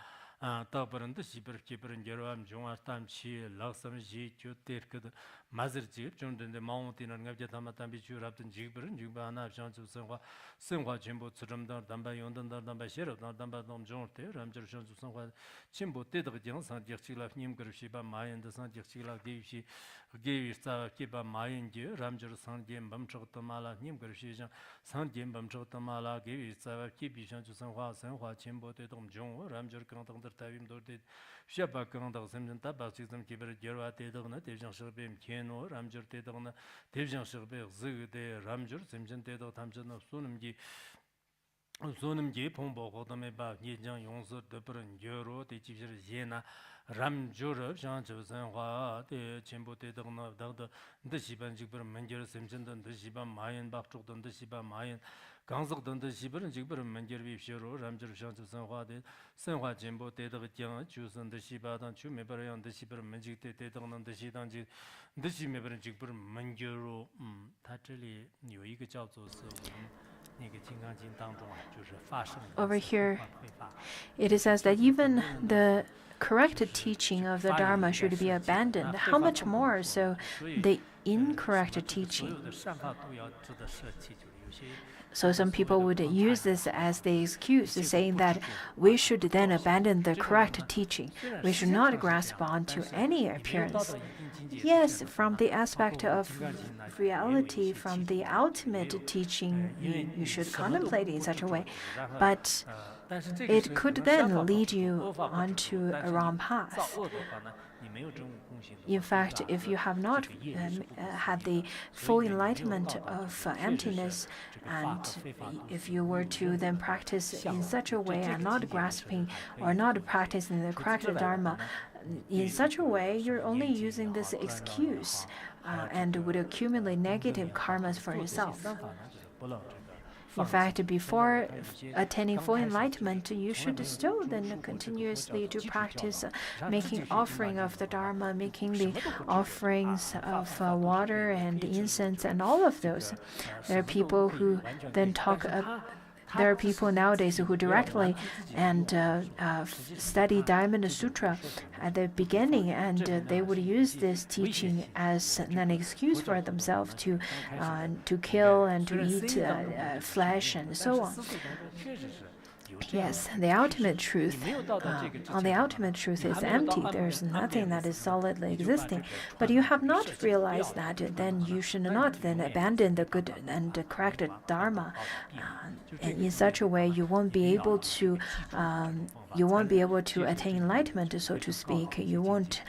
tabrand shibr kibren jirwam jongwartam chi lag sam ji chu terkad mazir jib chundende mawti nar ngabja thama tambi chu raptan jikbren jibana chanchu senhwa chimbo tsuramdar damba yondandar damba sherabdar damba dom jongte ramjur chanchu senhwa chimbo tedag jang san jikchila nim garushiba mayan da san jikchila gewi sa kiba mayan ji ramjur san jem bam chogtamala nim garushi jang san jem bam chogtamala gewi sa kibi chanchu senhwa chimbo tedom jong ramjur kangdar tavim dorde shaba kangdag semjan tabak chizam kiber jerwa tedagna tevjang shirbem keno ramjur tedagna tevjang shirbe zigde ramjur semjan tedag tamjana sonumji pongbo godame ba nyejang yongsu debren gyoro de chibshir yena ramjur shangchib senhwa de chimbo tedagna dagda ndashiban jikber menjer semjan ndashiban mayan bakchuk ndashiban mayan 강석 던데 시버는 지금 만결비 쇼로 ramjur shangchib senhwa de senhwa jimbo tedag jang chusan de shibadan chu mebaran de shiber manjik te tedagnan de shidang ji de shi mebaran jigbur manjuro 它这里有一个叫做是我们那个金刚经当中就是发生 Over here it is says that even the correct teaching of the Dharma should be abandoned. How much more so the incorrect teaching? So some people would use this as the excuse, saying that we should then abandon the correct teaching. We should not grasp onto any appearance. Yes, from the aspect of reality, from the ultimate teaching, you should contemplate in such a way. But it could then lead you onto a wrong path. In fact, if you have not had the full enlightenment of emptiness, and if you were to then practice in such a way and not grasping or not practicing the correct Dharma, in such a way, you're only using this excuse and would accumulate negative karmas for yourself. In fact, before attaining full enlightenment, you should still then continuously to practice making offering of the Dharma, making the offerings of water and incense and all of those. There are people who then talk there are people nowadays who directly and study Diamond Sutra at the beginning, and they would use this teaching as an excuse for themselves to kill and to eat flesh and so on. Yes, the ultimate truth, on the ultimate truth is empty. There's nothing that is solidly existing. But you have not realized that, then you should not then abandon the good and the correct Dharma. And in such a way, you won't be able to attain enlightenment, so to speak. You won't.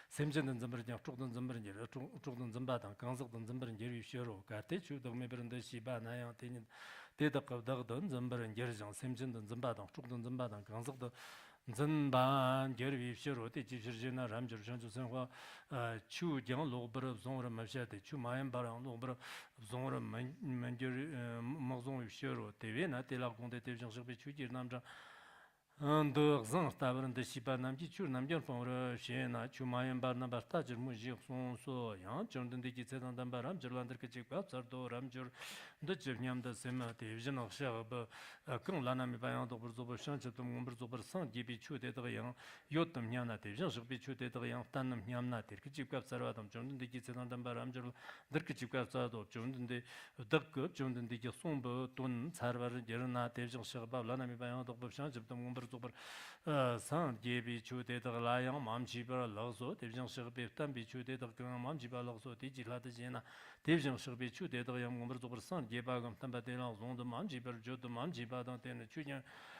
샘전은 점버냐 쪽든 점버냐 쪽든 점바당 강석든 점버냐 유셔로 가테 주도 메버는데 시바나야 되는 대답거든 점버냐 여정 샘전든 점바당 쪽든 점바당 강석도 전반 결위셔로 대지지나 람저 전주선화 추경 로버로 종으로 마셔대 추마연 바랑 로버로 종으로 만저 먹종 유셔로 대외나 대라공대 대정식 비추지 남자 더 상타버는데 시바남지 추남견 폰으로 시에나 추마연 바나 바스타지 무지 손소 양 정든데 기세단단 바람 절란들께 찍고 저도 람저 더저냠다 세마 대비전 억샤가更라나미 바양도 버조버 šanч도 몸버조버 상 기비 추대다가 양 요뜸 냐나 대비전 식비 추대다가 양 단남 냠나 대기 찍고 저러담 정든데 기세단단 바람 절 들께 찍고 저도 정든데 덕급 정든데 기 송버 돈 차르바르 여러나 대비전 식바 라나미 바양도 버 šanч도 몸버 조버 상 기비 추대다가 라양 맘지바 라서 대비전 식비 단 비추대다가 그 맘지바 라서 디지라드지나 대비전 식비 추대다가 양 몸버 조버 상 예바금 탐바데랑 zon도 맘지버 조도 맘지바당 때는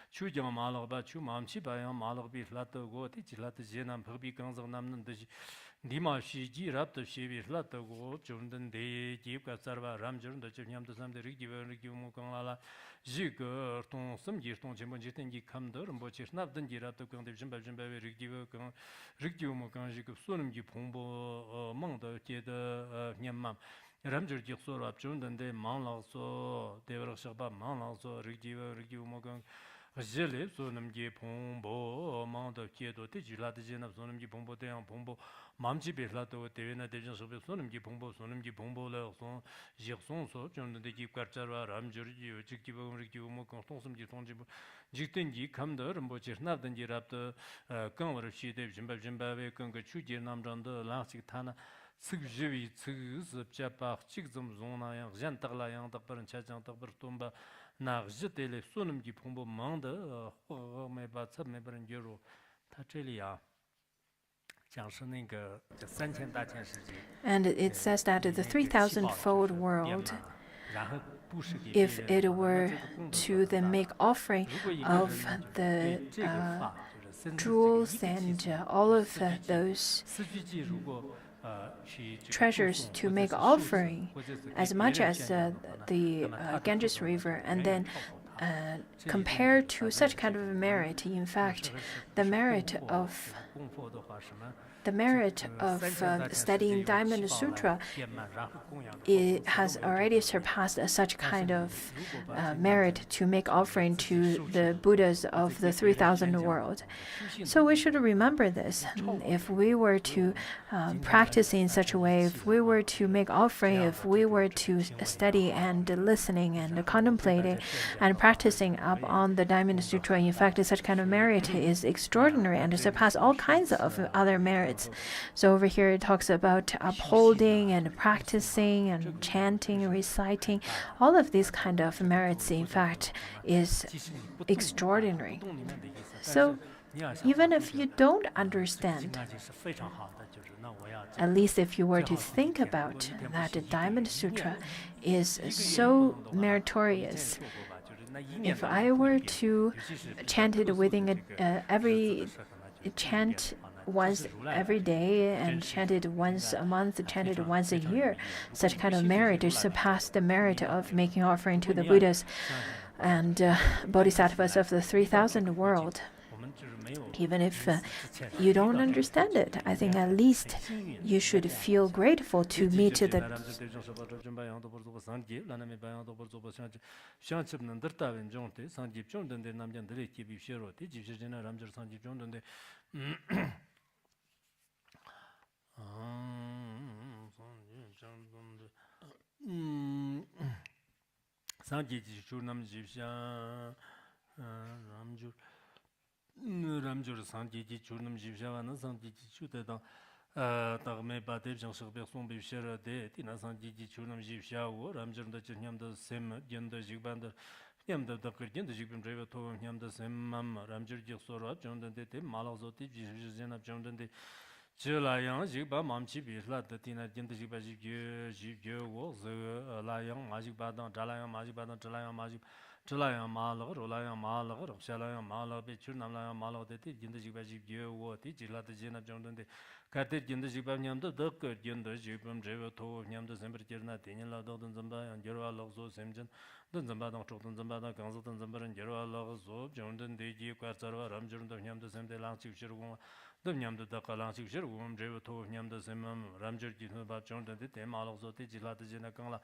추경 말어봐 추 맘지바양 말어비 라트고 티지라트 제남 법이 강성 남는 듯이 니마시지 랍도 시비 라트고 좀든데 집가 서바 람저도 냠도 삼들이 기버리 기모 강라라 지거 통 섬지통 제mon지텐기 감더 뭐 지나든 지라도 강대 좀 발전바베 기버 강 릭기모 강지고 소름기 봉보 멍도 제더 냠맘 람저 직소로 앞준던데 망라서 대버럭셔바 망라서 르기우 모강 젤레 소놈기 봉보 망도 계도 되지라드제나 소놈기 봉보 대양 봉보 맘지베라도 대외나 대전서베 소놈기 봉보를 소 직송소 준던데 기과자와 람저지 직기봉 르기우 모강 통섬지 통지 직든기 감더 뭐 지나든지 랍도 강वर 시대 짐발짐바베 강거 추지 남전도 라식 타나 스그지위 스그즈잡박 직좀 존나양 잔탁라양 덕버는 차장 덕버 톰바 나그즈텔레 소놈기 봉보 망더 메바츠 메버는 여로 타첼리아 And it says that the 3,000-fold world, if it were to then make offering of the jewels and all of those treasures to make offering as much as the Ganges River, and then compared to such kind of merit, in fact, the merit of studying Diamond Sutra, it has already surpassed such kind of merit to make offering to the Buddhas of the 3,000 world. So we should remember this. If we were to practice in such a way, if we were to make offering, if we were to study and listening and contemplating and practicing up on the Diamond Sutra, in fact, such kind of merit is extraordinary and surpass all kinds of other merits. So over here it talks about upholding and practicing and chanting, reciting. All of these kind of merits, in fact, is extraordinary. So even if you don't understand, at least if you were to think about that the Diamond Sutra is so meritorious, if I were to chant it within every chant once every day and chant it once a month, chant it once a year, such kind of merit to surpass the merit of making offering to the Buddhas and Bodhisattvas of the 3,000 world. Even if you don't understand it, I think at least you should feel grateful to meet the Sanjiji Churnam Jivsha Ramjur Sanjiji Churnam Jivshavana Sanjiji Chutadang Dagme Badev Jansuk Berson Bivshera de Tina Sanjiji Churnam Jivshawo Ramjur the Chinyam the Sem Genda Jigbanda Yamda the Kurdian the Jigbim Driver to Yam the Sem Mam Ramjur Jisora Jondan de Malazoti Jizana Jondan de Chilayang Jigba Mamchi Bisla the Tina Genda Jigba Jigyo was Layang Magic Badan Jalayang Magic Badan Jalayang Magic Chilayang Malaga Rolayang Malaga Shalayang Malaga Churnam Malaga the Genda Jigba Jigyo what Jila the Jena Jondan de Kate Genda Jigba Nyam the Genda Jigbam Driver to Nyam the Semper Jirna Tinila Dodon Zamba and Jera Lozo Semjan Dunzambada Chotan Zambada Kanzatan Zambar and Jera Lozo Jondan de Ji Quatsara Ramjun the Nyam the Sem de Lansi Shirgun the Nyam the Dakalansi Shirgun Driver to Nyam the Semam Ramjur Jitba Jondan the Tem Alazo Tijila the Jena Kangla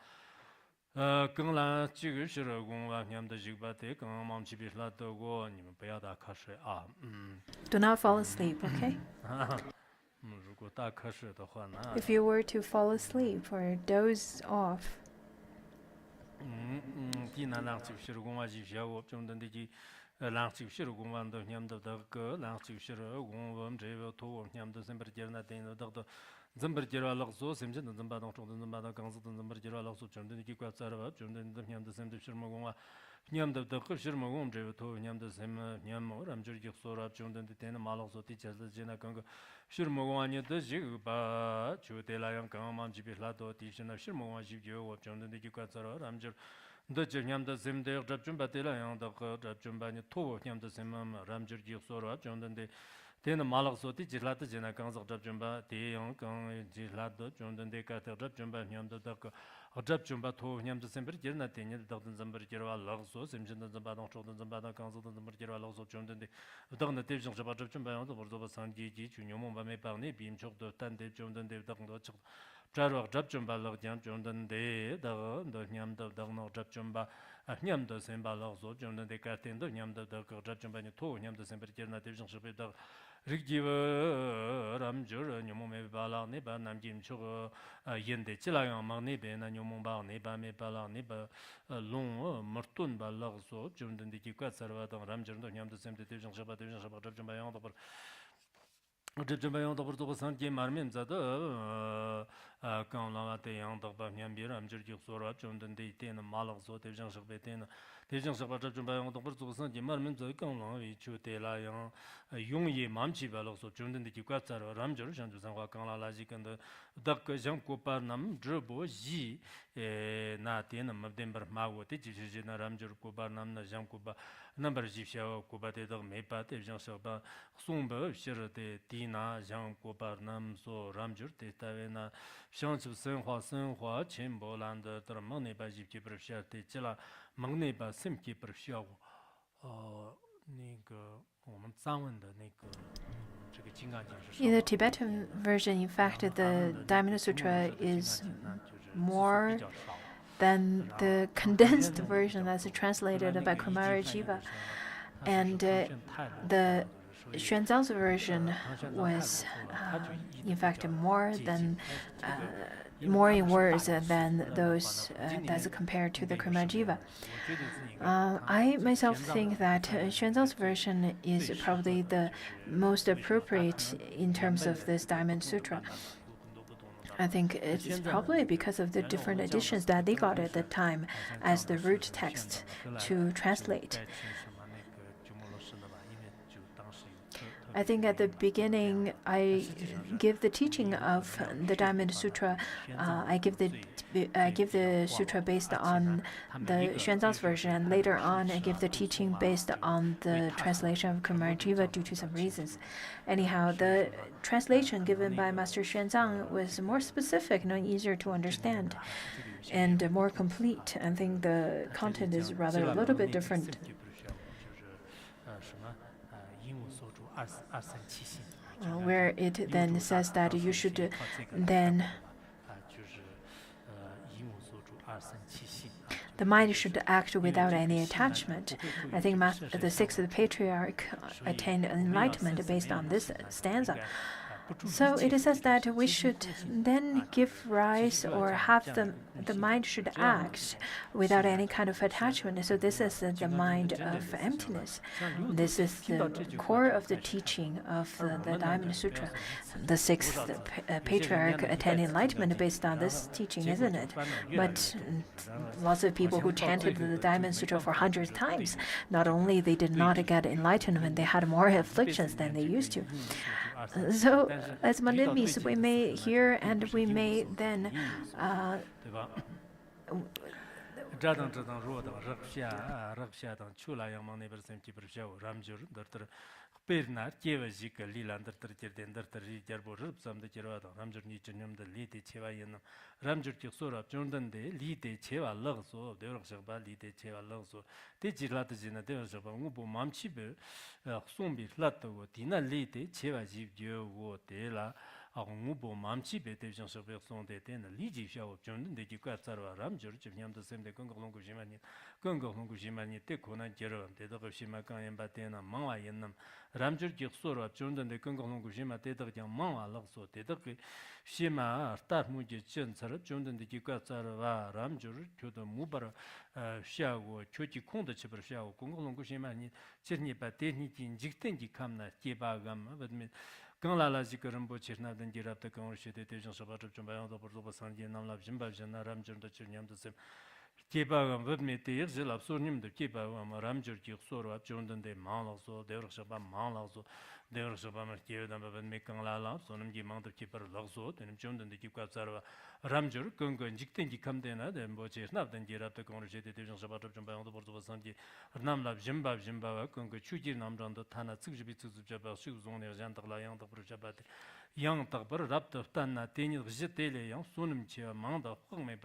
Kangla Chigur Shiragun Nyam the Jigbate Kamam Chibisla to go and Payada Kashe Do not fall asleep, okay? If you were to fall asleep or doze off, Nyam the Shirmagum driver to Nyam the Sem Nyam Ramjur Sora Jundan the Ten Malos of teachers the Jena Kanga Shirmagwania the Jigba Chutelayam Kamam Jibilato Tishan of Shirmawan Jibio of Jundan the Jikatsara Ramjur the Janyam the Sem de Rapjumbatela and the Rapjumbani to Nyam the Semam Ramjur Sora Jundan the Ten Malos of teachers Lata Jena Kans of Rapjumba, the young Jilato Jundan de Kata Rapjumba Nyam the Daka. Jumba to Yam December, Natin, the Dalton Zumber Jera Logso, Simson Zambada, Chodan Zambada, Council of the Merjera Loso, Jondan, the Donative of Jumba on the World of San Gigi, Junior Bame Barney, being choked the Tande, Jondan, the Dogno Jaro Jumba Logian, Jondan, the Yam the Dogno Jumba, Yam the Semba Loso, Jondan the Catin, the Yam the Jumba, to Yam December, Native of Rigiva Ramjur, Yomome Bala, Neba, Namjim Chur, Yende Chilayan, Manebe, and Yomomba, Neba, Mebala, Neba, Long, Martun Balagso, Jundan the Kikatsarvat, Ramjur, Yam the same division, Shabbat, Jumbayan, Jumbayan, the Porto Santi Marmin Zada, Kanlavate, and the Banyambir, Ramjur Sora, Jundan the Ten, Malagso, Division Shabetin. Tejan Sabata Jumbayan, the Porto Santi Marmin, the Kanla, Chutelayan. Yongye Mamchi Veloso, Jundan the Kikatsar, Ramjur, and Sanwa Kala Lazik and the Dak Jankopa Nam, Drubo, Ji, Natin, Mavember Mawo, Tijina Ramjur Kuba Nam, Jankuba, number Jifia, Kubate, Mepa, Tejan Saba, Sumba, Shirate, Tina, Jankopa Nam, so Ramjur, Tavena, Shans of Senhua, Chimbo, and the Tramone by Jipkeeper Shate, Chilla, Magneba, Simkeeper Shaw. In the Tibetan version, in fact, the Diamond Sutra is more than the condensed version that's translated by Kumarajiva. And the Xuanzang's version was, in fact, more in words than those that's compared to the Kumarajiva. I myself think that Xuanzang's version is probably the most appropriate in terms of this Diamond Sutra. I think it's probably because of the different editions that they got at the time as the root text to translate. I think at the beginning, I give the teaching of the Diamond Sutra. I give the sutra based on the Xuanzang's version, and later on, I give the teaching based on the translation of Kumarajiva due to some reasons. Anyhow, the translation given by Master Xuanzang was more specific and easier to understand, and more complete. I think the content is rather a little bit different. Where it then says that you should then the mind should act without any attachment. I think the sixth patriarch attained enlightenment based on this stanza. So it says that we should then give rise or have the mind should act without any kind of attachment. So this is the mind of emptiness. This is the core of the teaching of the Diamond Sutra. The sixth patriarch attained enlightenment based on this teaching, isn't it? But lots of people who chanted the Diamond Sutra for hundreds of times, not only they did not get enlightenment, they had more afflictions than they used to. So, as Mandimis, we may hear and we may then Perna Keva Jika Lilander Tender Jarbo Rubsam the Gerada, Ramjur Nichinium, the Lite Cheva Yen, Ramjur Kisura, Jordan de Lite Cheva Lagso, the Urshaba Lite Cheva Lagso, Tejilatajina Dersaba, Ubu Mamchibe, Sumbi Flato, Tina Lite, Cheva Jibio, Tela, Mubo Mamchibe, Dejan Saberson de Tena, Ligi Shao, Jordan, the Jukasara, Ramjur, Jim the same, the Congo Longujimani, Congo Longujimani, Tekuna Jero, the Doshimaka and Batena, Mama Yenam. Ramjur Girsura, Jordan the Congo Longujima, Teta Yamma, Lagso, Teta Shima, Start Muji Chensara, Jordan the Jukasara, Ramjur, to the Mubara, Shago, Chuchi Konda Chipper Shao, Congo Longujimani, Cherni Pateni, Jiktenji Kamna, Kibagam, but me. Kanla Zikarambo Chirna, then get up the Congress, the Division of Jumba, the Portugal Sandia, Namla Jimba, Ramjur, the Chirniam, the same. Kibagam with me, the Zil Absurnim, the Kibagam, Ramjur, Soro, Jordan, the Malaso, the Urshaba Malaso, the Urshabama Kiedan, and making Lala, Sonam Gimant of Keeper Lagso, and Jordan, the Kipkasara, Ramjur, Congo, and Jikten Kamdena, then Boches, not then get up the Congress, the Division of Jumba, the Portugal Sandia, Namla Jimba, Jimba, Congo, Chuji, Namjan, the Tana, Sixbits of Jabba, Shuzon, Jantalayan, the Projabat, Young Tabar, Rapt of Tana, Tiny, Zitele, Young, Sunum Chia, Manda, Home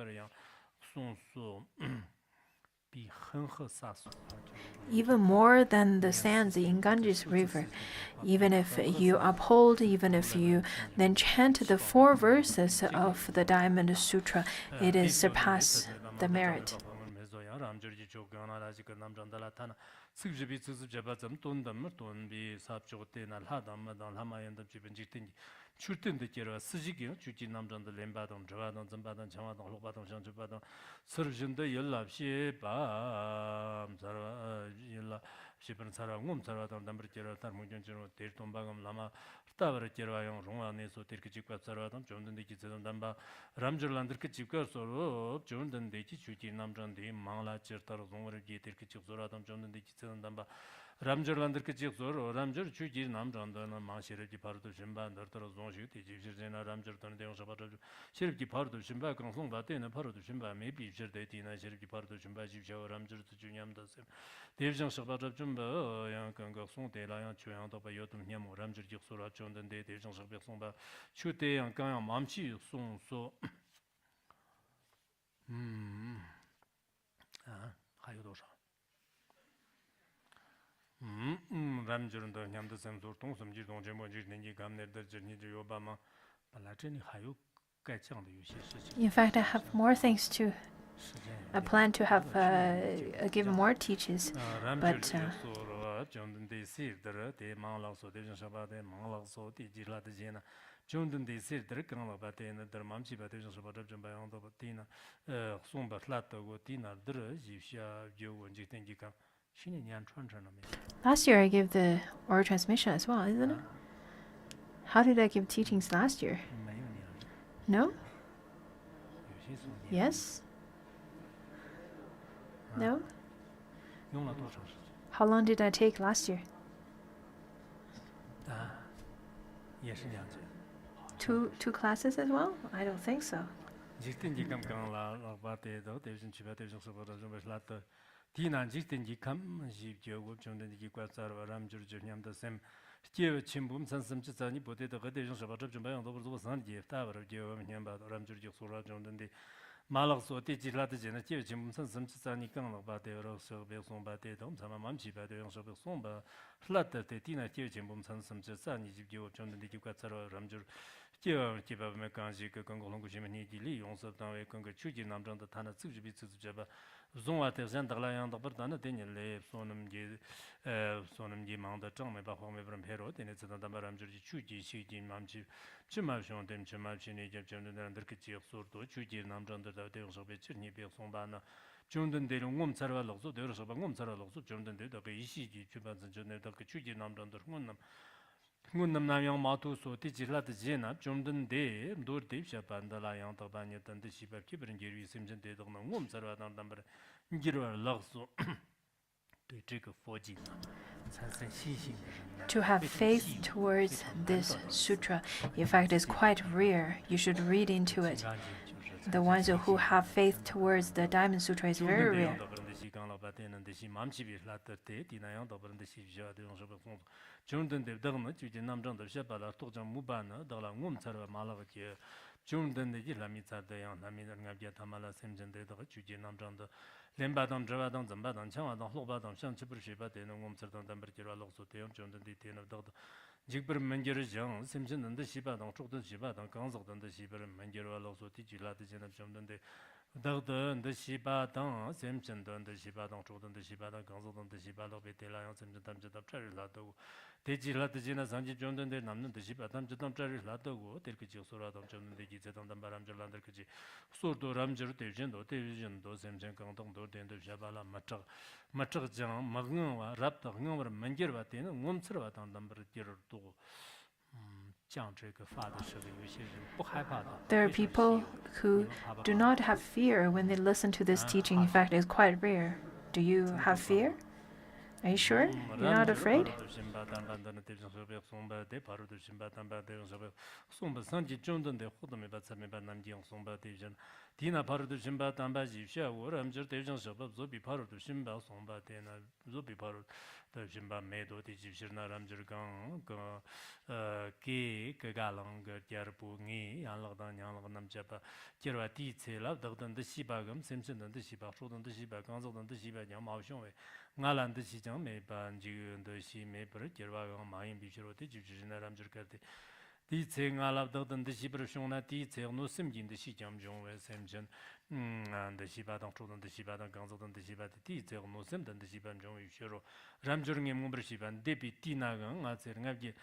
even more than the sands in Ganges River. Even if you uphold, even if you then chant the 4 verses of the Diamond Sutra, it is surpass the merit. Churtin the Kira, Sijiki, Chuchi Namjan, the Limbadan, Javadan, Zambadan, Chamadan, Lobadan, Shanjubadan, Surgeon the Yella, Sheba, Yella, Shipan Sara, Saratan, Dambrikira, Tarmujan, Tirtumbagam, Lama, Tavar Kirayan, Roma, Neso, Tirkichika, Saratan, Jondan the Kitsan Damba, Ramjaland Kirchika, Soro, Jondan the Chuchi Namjan, the Mala, Chertar, Zomari, Tirkichik, Zoratam, Jondan the Kitsan Damba. Ramjaland Kirchik, Ramjar, Chuji, Namjan, Mashiri, part of Shimba, and Dr. Zonshi, Tijana, Ramjar, Shabat, Shirki part of Shimba, Consong Latin, part of Shimba, maybe Shirdatina, Shirki part of Shimba, Ramjar to Juniam, the same. Division Shabat of Jumba, Young Gangason, the Lion, Chuan, Topayotum, Yamu, Ramjar, Sura, Chon, and the Division Shabat, Chute, and Kayam, Mamchi, so. Hayodosha. Ramjurun the Yam the same sort of some Jidon Jimbo Jini Gamner, the Journey to Obama, Palatini Hayu Kachang. In fact, I have more things to. I plan to have give more teachings, but Jonathan they see the Mala so they Shabbat and Mala so the Jila de Jena. Jonathan they see the Kanala Batin, the Mamchi Batation Shabbat by on the Batina, Sumba Flato, Tina, Jisha, Joe, and Jitinjika. Last year I gave the oral transmission as well, isn't it? How did I give teachings last year? No? Yes? No? How long did I take last year? Two classes as well? I don't think so. Tina Jitin come, Joe, Jonathan Giquatsar, Ramjur, Juniam, the same. Kiev Chimbum, Sansam Chitani, potato, Gadish, Shabat, Jumba, over Sanji, Tower, Joe, Yamba, Ramjur, Sura, Jonathan, the Malakso, Tijilatin, Kiev Chimbum, Sansam Chitani, but they were also Belson Batetum, Samamamchi, but they also Somba, Flatter, Tina, Kiev Chimbum, Sansam Chitani, Joe, Jonathan Giquatsar, Ramjur. Kiva Mekanji, Congo Jimini, also down a Congo Chuji, Namjan, the Tana Suji, Jaba, zongwa te zhen dagla yang dabar dana tenye le sonam gi mang da zhang me ba huang me bram hero tenye zidan dama ram zhir ji chu ji xi ji mam chi chi ma xiong tem chi ma chi ne jab chen dan dar ki ji sur do chu ji nam zhang da de so be chi ni be song ba na chung den de ngom tsar wa lo so de so ba ngom tsar wa lo so chung den de da ge yi xi ji chu ba zhen chen ne da ki chu ji nam zhang da ngun nam nam yang ma tu so ti ji la de ji na chung den de dur de sha ban da la yang da ba ni dan de xi ba ki bren ji ri sim chen de dong ngom tsar wa dan dan bar ji ro la so对这个佛经产生信心的人 To have faith towards this sutra, in fact, is quite rare. You should read into it. The ones who have faith towards the Diamond Sutra is very rare. 렘바담 저바담 점바담 창와담 호바담 샹치브르 시바데는 옴서담 담버지라 lokso 대용 정든디 테너더 직브르 መንጀ르정 심진는데 시바담 쪽든 시바담 강석든데 시브르 መንጀ르와 lokso 디지라데 제납 정든데 더더데 시바담 심진든데 시바담 쪽든데 시바담 강석든데 시바도 베텔라양 심진담 저답 차르라도 대지라데 제나 산지 정든데 남는데 시바담 저담 차르라도 데르키지 소라담 정든데 기제담 바람절란데 그지 소도 람저르 대전도 대전도 샘전 강동도 된도 샤발라 마적 magngwa rabta ngwar manjerwa tena ngomtsrwa tang dambar jirdu There are people who do not have fear when they listen to this teaching. In fact, it's quite rare. Do you have fear? Are you sure? You're not afraid? Dina parudu shimba tamba jibsha uramjir devjan shabab zobi parudu shimba somba tena zobi parudu shimba medo di jibshirna ramjir gang ki kagalang gyarbu ngi yanlagdan yanlag namjaba gyarwa di tsela dagdan da shiba gam semchen dan da shiba shodan da shiba gangzagdan da shiba nyam mawshongwe ngalan da shijang me ban jigun da shi me bar gyarwa gang mayin bishiro di jibshirna ramjir kardi di tse nga lab dagdan da shibar shungna di tse no simjin da shi jam jungwe semchen da shiba dang chodan da shiba dang gangzagdan da shiba di tse no simdan da shiba jungwe yushiro ramjur nge mumbar shiban debi di na gang nga tse ngabgi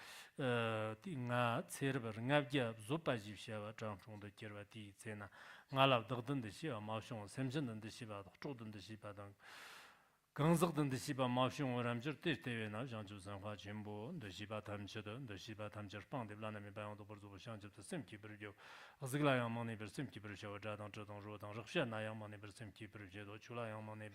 nga tse ribar ngabgi zopa jibshiawa chang chung da kirwa di tse na nga lab dagdan da shiba ma shung semchen dan da shiba chodan da shiba dang 강석든 시바 마숑 오람저 때때에나 장주산화 전부 더 시바 탐쳐도 더 시바 탐쳐 빵데블라나메 바용도 버즈고 샹접도 셈키브르죠 어즈글라야만에 버셈키브르죠 자당 저당 로당 럭샤나야만에 버셈키브르죠 출라야만에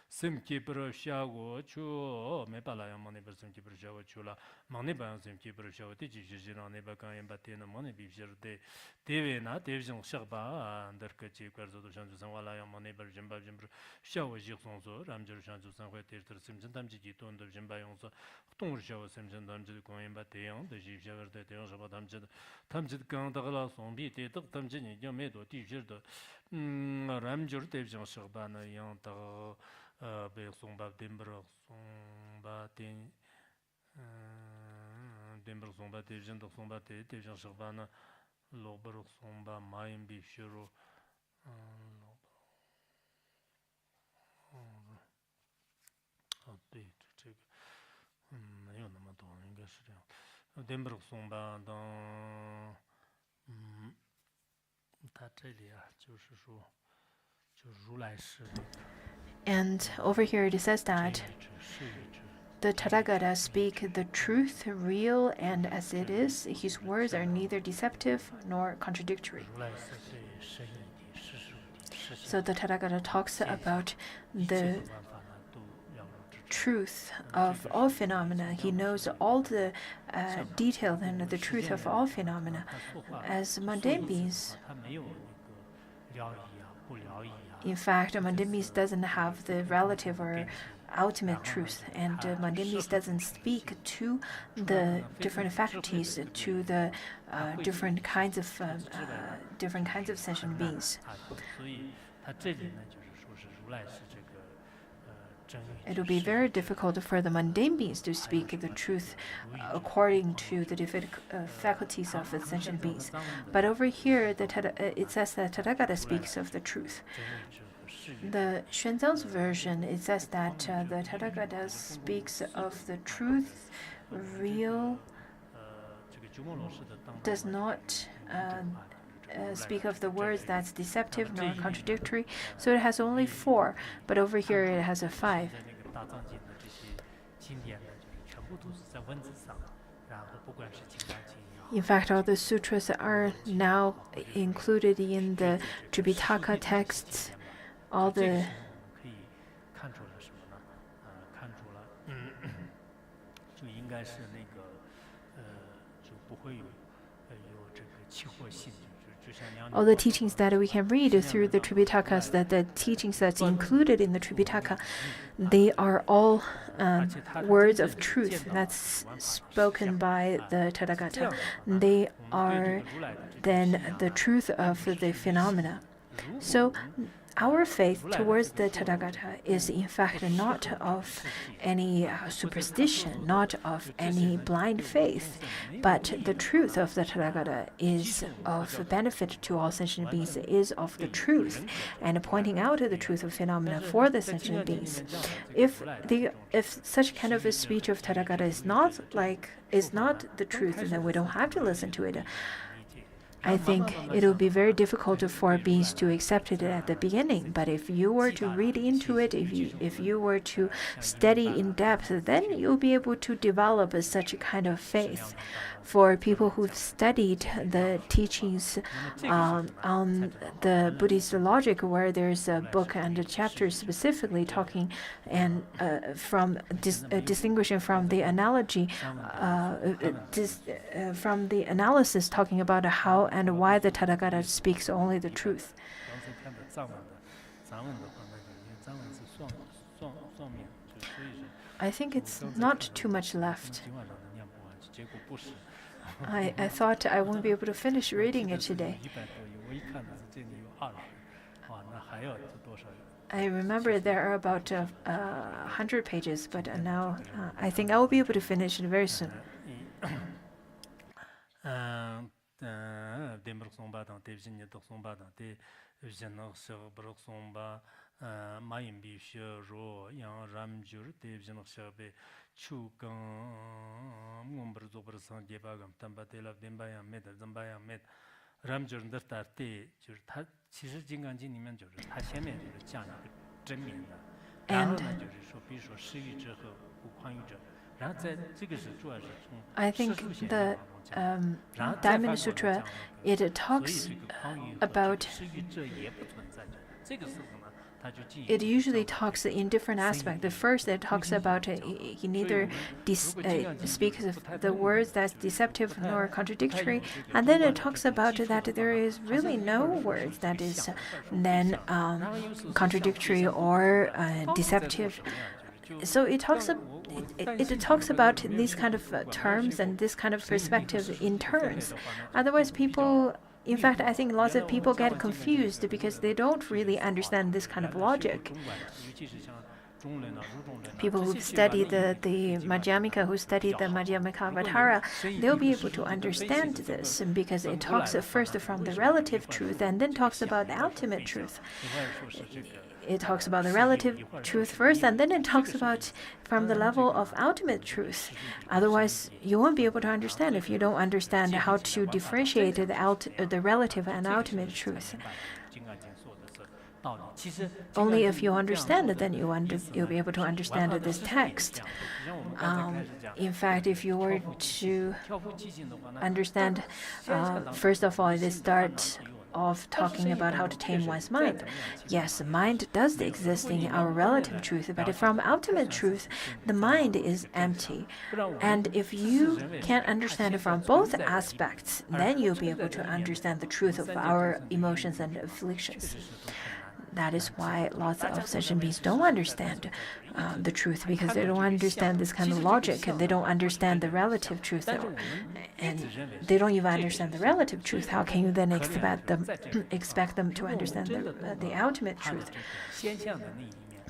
셈키브르샤고 추 메발라야만에 버셈키브르죠 출라 만에 바용 셈키브르죠 디지지지나네 바간에 바테나 만에 비브르데 데베나 데비정 샤바 안더케치 거즈도 샹주산화라야만에 버점바점브르 샤오 지송소 람저 상회 때들 심전담지기 돈도 좀 봐용서 동르셔 심전담지 공연바 대형 대시 샤버데 대형 샤바 담지 강다가라 송비 대덕 담지니 좀에도 뒤지르도 람저 대비정 샤바나 양다 배송바 뎀브로 송바 된 뎀브로 송바 대전도 송바 대비정 샤바나 로버로 송바 마임 비슈로对，这个没有那么多，应该是这样。denbrook松吧，他这里啊，就是说，就如来是。And over here it says that the Tathagata speak the truth, real and as it is. His words are neither deceptive nor contradictory. So the Tathagata talks about the truth of all phenomena. He knows all the detail and the truth of all phenomena. As mundane beings, in fact, mundane beings doesn't have the relative or ultimate truth, and mundane beings doesn't speak to the different faculties, to the different kinds of sentient beings. It will be very difficult for the mundane beings to speak the truth according to the different faculties of the sentient beings. But over here, it says that Tathagata speaks of the truth. the Xuanzang's version, it says that the Tathagata speaks of the truth, real, does not speak of the words that's deceptive nor contradictory. So it has only 4, but over here it has a 5. In fact, all the sutras are now included in the Tripitaka texts. All the teachings that we can read through the Tripitakas, that the teachings that's included in the Tripitaka, they are all words of truth that's spoken by the Tathagata. They are then the truth of the phenomena. So our faith towards the Tathagata is in fact not of any superstition, not of any blind faith, but the truth of the Tathagata is of benefit to all sentient beings, is of the truth, and pointing out the truth of phenomena for the sentient beings. If such kind of a speech of Tathagata is not the truth, then we don't have to listen to it. I think it will be very difficult for beings to accept it at the beginning. But if you were to read into it, if you were to study in depth, then you'll be able to develop such a kind of faith. For people who've studied the teachings on the Buddhist logic, where there's a book and a chapter specifically talking and distinguishing from the analogy, from the analysis talking about how and why the Tathagata speaks only the truth. I think it's not too much left. I thought I won't be able to finish reading it today. I remember there are about 100 pages, but now I think I will be able to finish it very soon. And I think the Diamond Sutra, it talks about. It usually talks in different aspects. The first, it talks about he neither speaks of the words that's deceptive nor contradictory, and then it talks about that there is really no words that is then contradictory or deceptive. So it talks about these kind of terms and this kind of perspective in turns. Otherwise, in fact, I think lots of people get confused because they don't really understand this kind of logic. People who study the Madhyamika, who study the Madhyamika Avatara, they'll be able to understand this because it talks first from the relative truth and then talks about the ultimate truth. It talks about the relative truth first, and then it talks about from the level of ultimate truth. Otherwise, you won't be able to understand if you don't understand how to differentiate the relative and ultimate truth. Only if you understand it, then you'll be able to understand this text. In fact, if you were to understand, first of all, it starts of talking about how to tame one's mind. Yes, mind does exist in our relative truth, but from ultimate truth, the mind is empty. And if you can understand it from both aspects, then you'll be able to understand the truth of our emotions and afflictions. That is why lots of sentient beings don't understand the truth, because they don't understand this kind of logic, and they don't understand the relative truth, and they don't even understand the relative truth. How can you then expect them to understand the ultimate truth?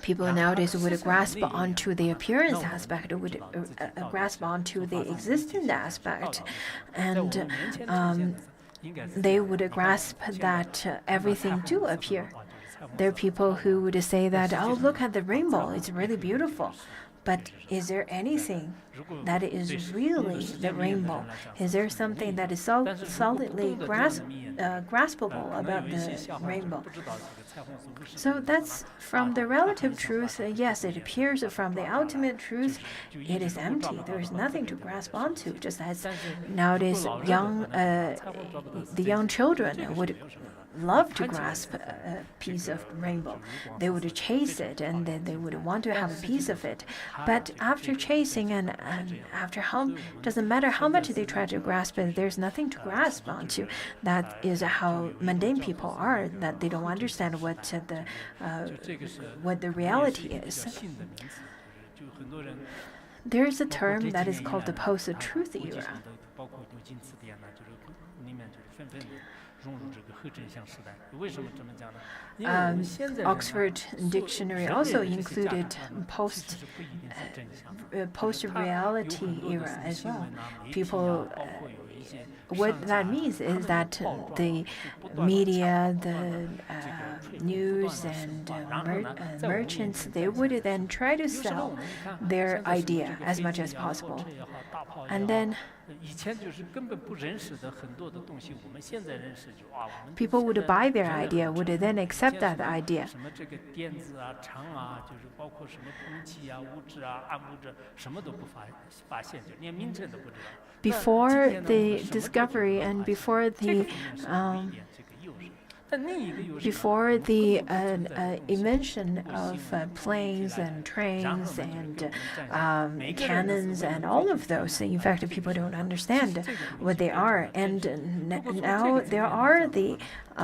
People nowadays would grasp onto the appearance aspect, would grasp onto the existent aspect, and they would grasp that everything do appear. There are people who would say that, oh, look at the rainbow, it's really beautiful. But is there anything that is really the rainbow? Is there something that is solidly graspable about the rainbow? So that's from the relative truth. Yes, it appears from the ultimate truth, it is empty. There is nothing to grasp onto. Just as nowadays, the young children would love to grasp a piece of rainbow. They would chase it, and then they would want to have a piece of it. But after chasing and after doesn't matter how much they try to grasp it, there's nothing to grasp onto. That is how mundane people are, that they don't understand what the reality is. There is a term that is called the post-truth era. Oxford Dictionary also included post-reality era as well. People, what that means is that the media, the news, and merchants, they would then try to sell their idea as much as possible. And then people would buy their idea, would then accept that idea. Before the discovery and before the invention of planes and trains and cannons and all of those, in fact, people don't understand what they are. And now there are the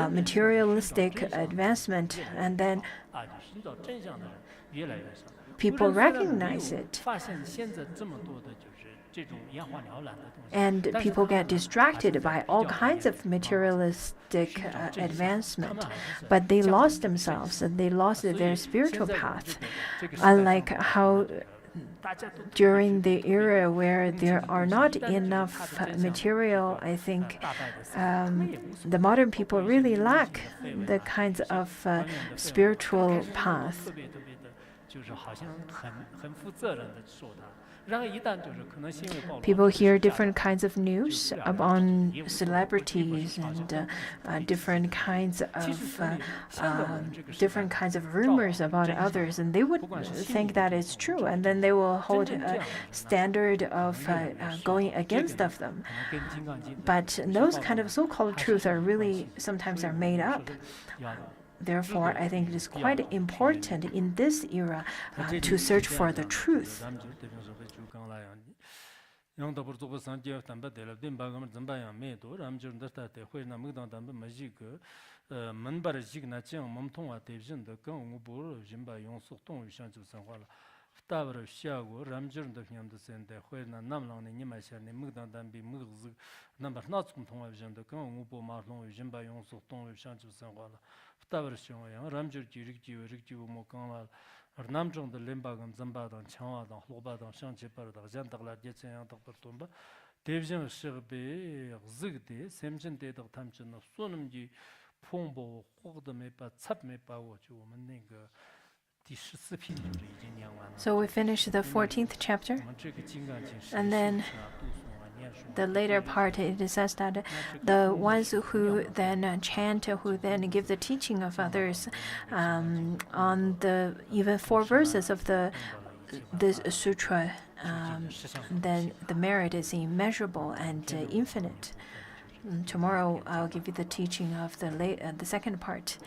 materialistic advancement, and then people recognize it. And people get distracted by all kinds of materialistic advancement, but they lost themselves and they lost their spiritual path. Unlike how during the era where there are not enough material, I think the modern people really lack the kinds of spiritual path. People hear different kinds of news on celebrities and different kinds of rumors about others, and they would think that it's true, and then they will hold a standard of going against of them. But those kind of so-called truths are really sometimes are made up. Therefore, I think it is quite important in this era to search for the truth. So we finish the 14th chapter, and then the later part, it says that the ones who then chant, who then give the teaching of others on the even 4 verses of this sutra, then the merit is immeasurable and infinite. Tomorrow I'll give you the teaching of the second part.